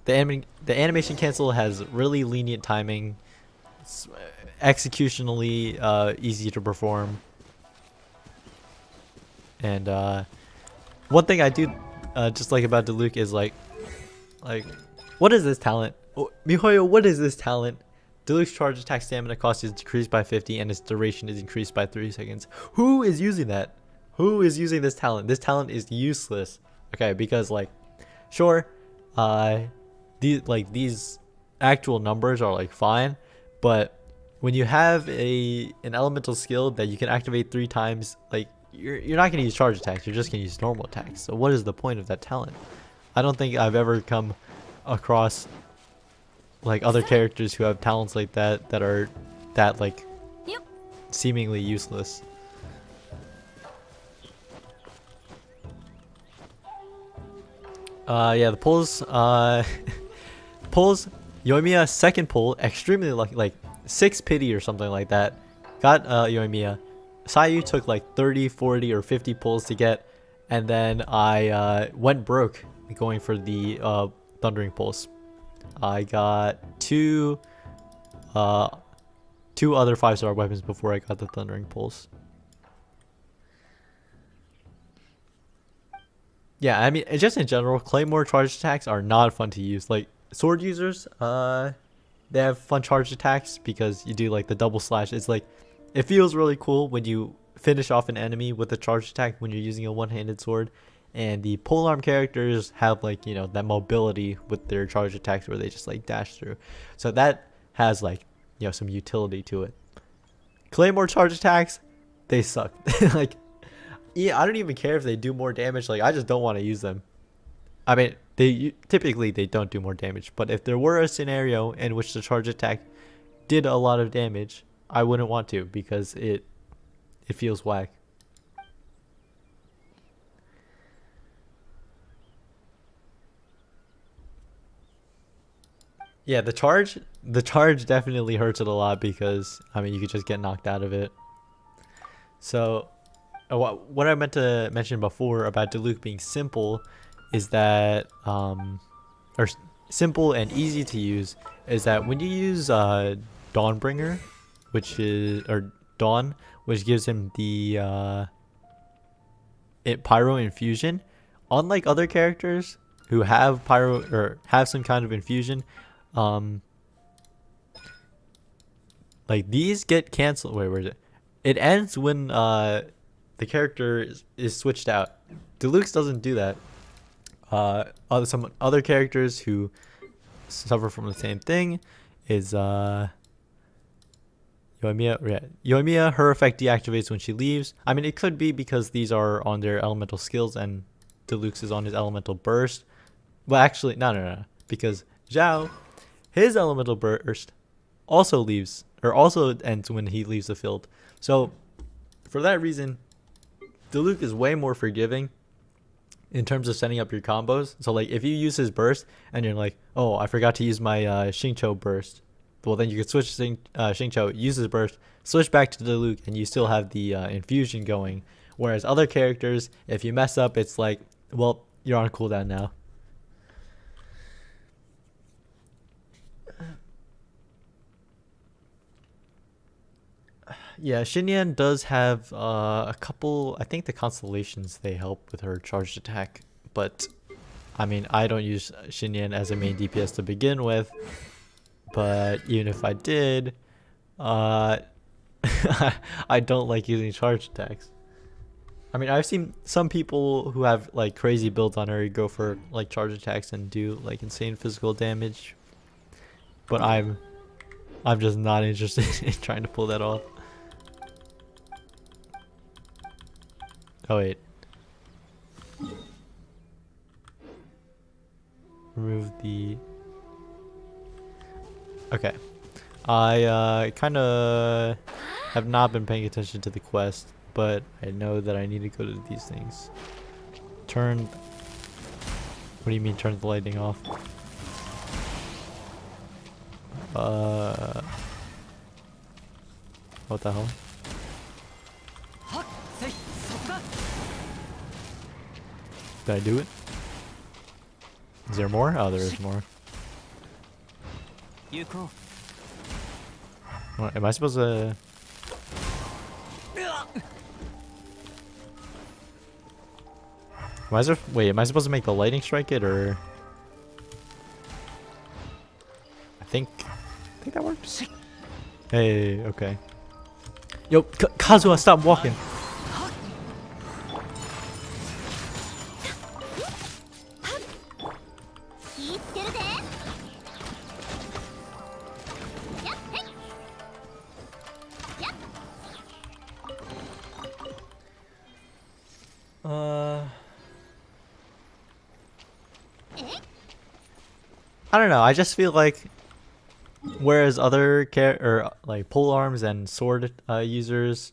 the animation cancel has really lenient timing. It's executionally easy to perform. And one thing I do just like about Diluc is like what is this talent? Oh, Mihoyo, what is this talent? Diluc's charge attack stamina cost is decreased by 50 and its duration is increased by 3 seconds. Who is using that? Who is using this talent? This talent is useless. Okay, because like, sure, these actual numbers are like fine, but when you have an elemental skill that you can activate 3 times, like you're not gonna use charge attacks. You're just gonna use normal attacks. So what is the point of that talent? I don't think I've ever come across like other characters who have talents like that that are that like seemingly useless. Yeah, the pulls pulls Yoimiya second pull, extremely lucky, like 6 pity or something like that. Got Yoimiya. Sayu took like 30, 40 or 50 pulls to get, and then I went broke going for the thundering pulse. I got two other 5-star weapons before I got the thundering pulse. Yeah, I mean, just in general, claymore charge attacks are not fun to use. Like sword users, they have fun charge attacks because you do like the double slash. It's like, it feels really cool when you finish off an enemy with a charge attack when you're using a one-handed sword. And the polearm characters have like, you know, that mobility with their charge attacks where they just like dash through. So that has like, you know, some utility to it. Claymore charge attacks, they suck. Like, yeah, I don't even care if they do more damage. Like, I just don't want to use them. I mean, typically they don't do more damage, but if there were a scenario in which the charge attack did a lot of damage, I wouldn't want to because it feels whack. Yeah, the charge definitely hurts it a lot because I mean you could just get knocked out of it. So what I meant to mention before about Diluc being simple is that or simple and easy to use is that when you use Dawnbringer, which is Dawn, which gives him the Pyro infusion, unlike other characters who have Pyro or have some kind of infusion, like these get canceled. Wait, where is it? It ends when the character is switched out. Diluc doesn't do that. Some other characters who suffer from the same thing is Yoimiya. Yeah. Yoimiya, her effect deactivates when she leaves. I mean, it could be because these are on their elemental skills and Diluc is on his elemental burst. Well, actually, no. Because Zhao, his elemental burst also leaves, or also ends when he leaves the field. So, for that reason, Diluc is way more forgiving in terms of setting up your combos. So, like, if you use his burst and you're like, oh, I forgot to use my Xingqiu burst, well, then you could switch to Xingqiu, use his burst, switch back to Diluc, and you still have the infusion going. Whereas other characters, if you mess up, it's like, well, you're on cooldown now. Yeah, Xinyan does have a couple. I think the constellations, they help with her charged attack, but I mean, I don't use Xinyan as a main DPS to begin with. But even if I did, I don't like using charge attacks. I mean, I've seen some people who have like crazy builds on her go for like charge attacks and do like insane physical damage, but I'm just not interested in trying to pull that off. Oh wait. Remove the... Okay. I kind of have not been paying attention to the quest, but I know that I need to go to these things. Turn... What do you mean turn the lighting off? What the hell? Did I do it? Is there more? Oh, there is more. What, am I supposed to... Wait, am I supposed to make the lightning strike it, or? I think that works. Hey, okay. Yo, Kazuha, stop walking. I don't know. I just feel like, whereas other like pole arms and sword users,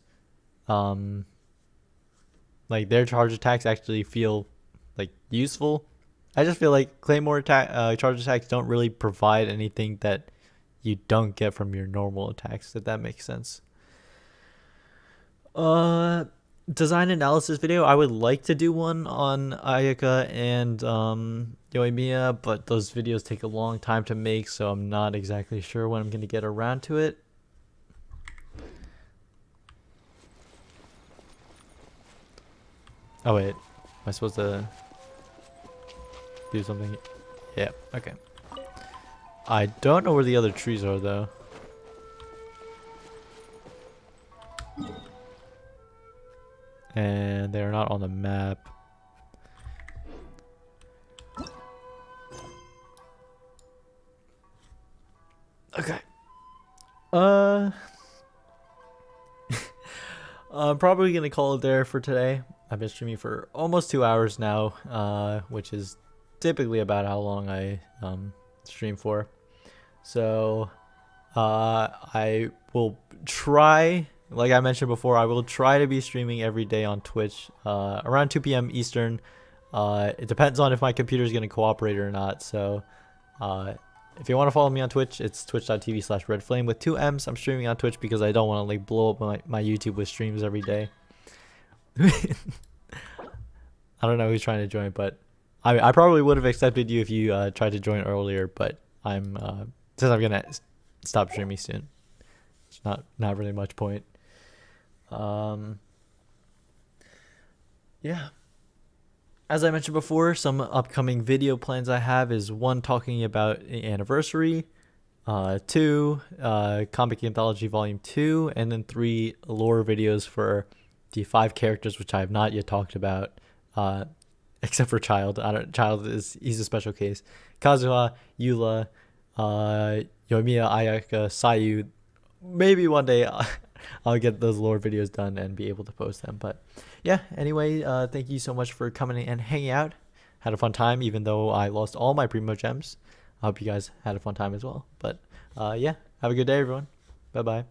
like their charge attacks actually feel like useful. I just feel like Claymore charge attacks don't really provide anything that you don't get from your normal attacks. If that makes sense. Design analysis video. I would like to do one on Ayaka and Yoimiya, but those videos take a long time to make, so I'm not exactly sure when I'm going to get around to it. Oh wait, am I supposed to do something? Yeah, okay. I don't know where the other trees are though. And they're not on the map. Okay. I'm probably gonna call it there for today. I've been streaming for almost 2 hours now, which is typically about how long I stream for. So I will try, like I mentioned before, I will try to be streaming every day on Twitch around 2 p.m. Eastern. It depends on if my computer is going to cooperate or not. So if you want to follow me on Twitch, it's twitch.tv/redflame with 2 M's. I'm streaming on Twitch because I don't want to like blow up my YouTube with streams every day. I don't know who's trying to join, but I probably would have accepted you if you tried to join earlier, but since I'm gonna stop streaming soon, it's not really much point. Yeah, as I mentioned before, some upcoming video plans I have is 1, talking about the anniversary, 2, comic anthology volume 2, and then 3, lore videos for the 5 characters which I have not yet talked about, except for Child. He's a special case. Kazuha, Eula, Yoimiya, Ayaka, Sayu. Maybe one day I'll get those lore videos done and be able to post them. But yeah, anyway, thank you so much for coming and hanging out. Had a fun time, even though I lost all my Primo Gems. I hope you guys had a fun time as well. But yeah, have a good day, everyone. Bye-bye.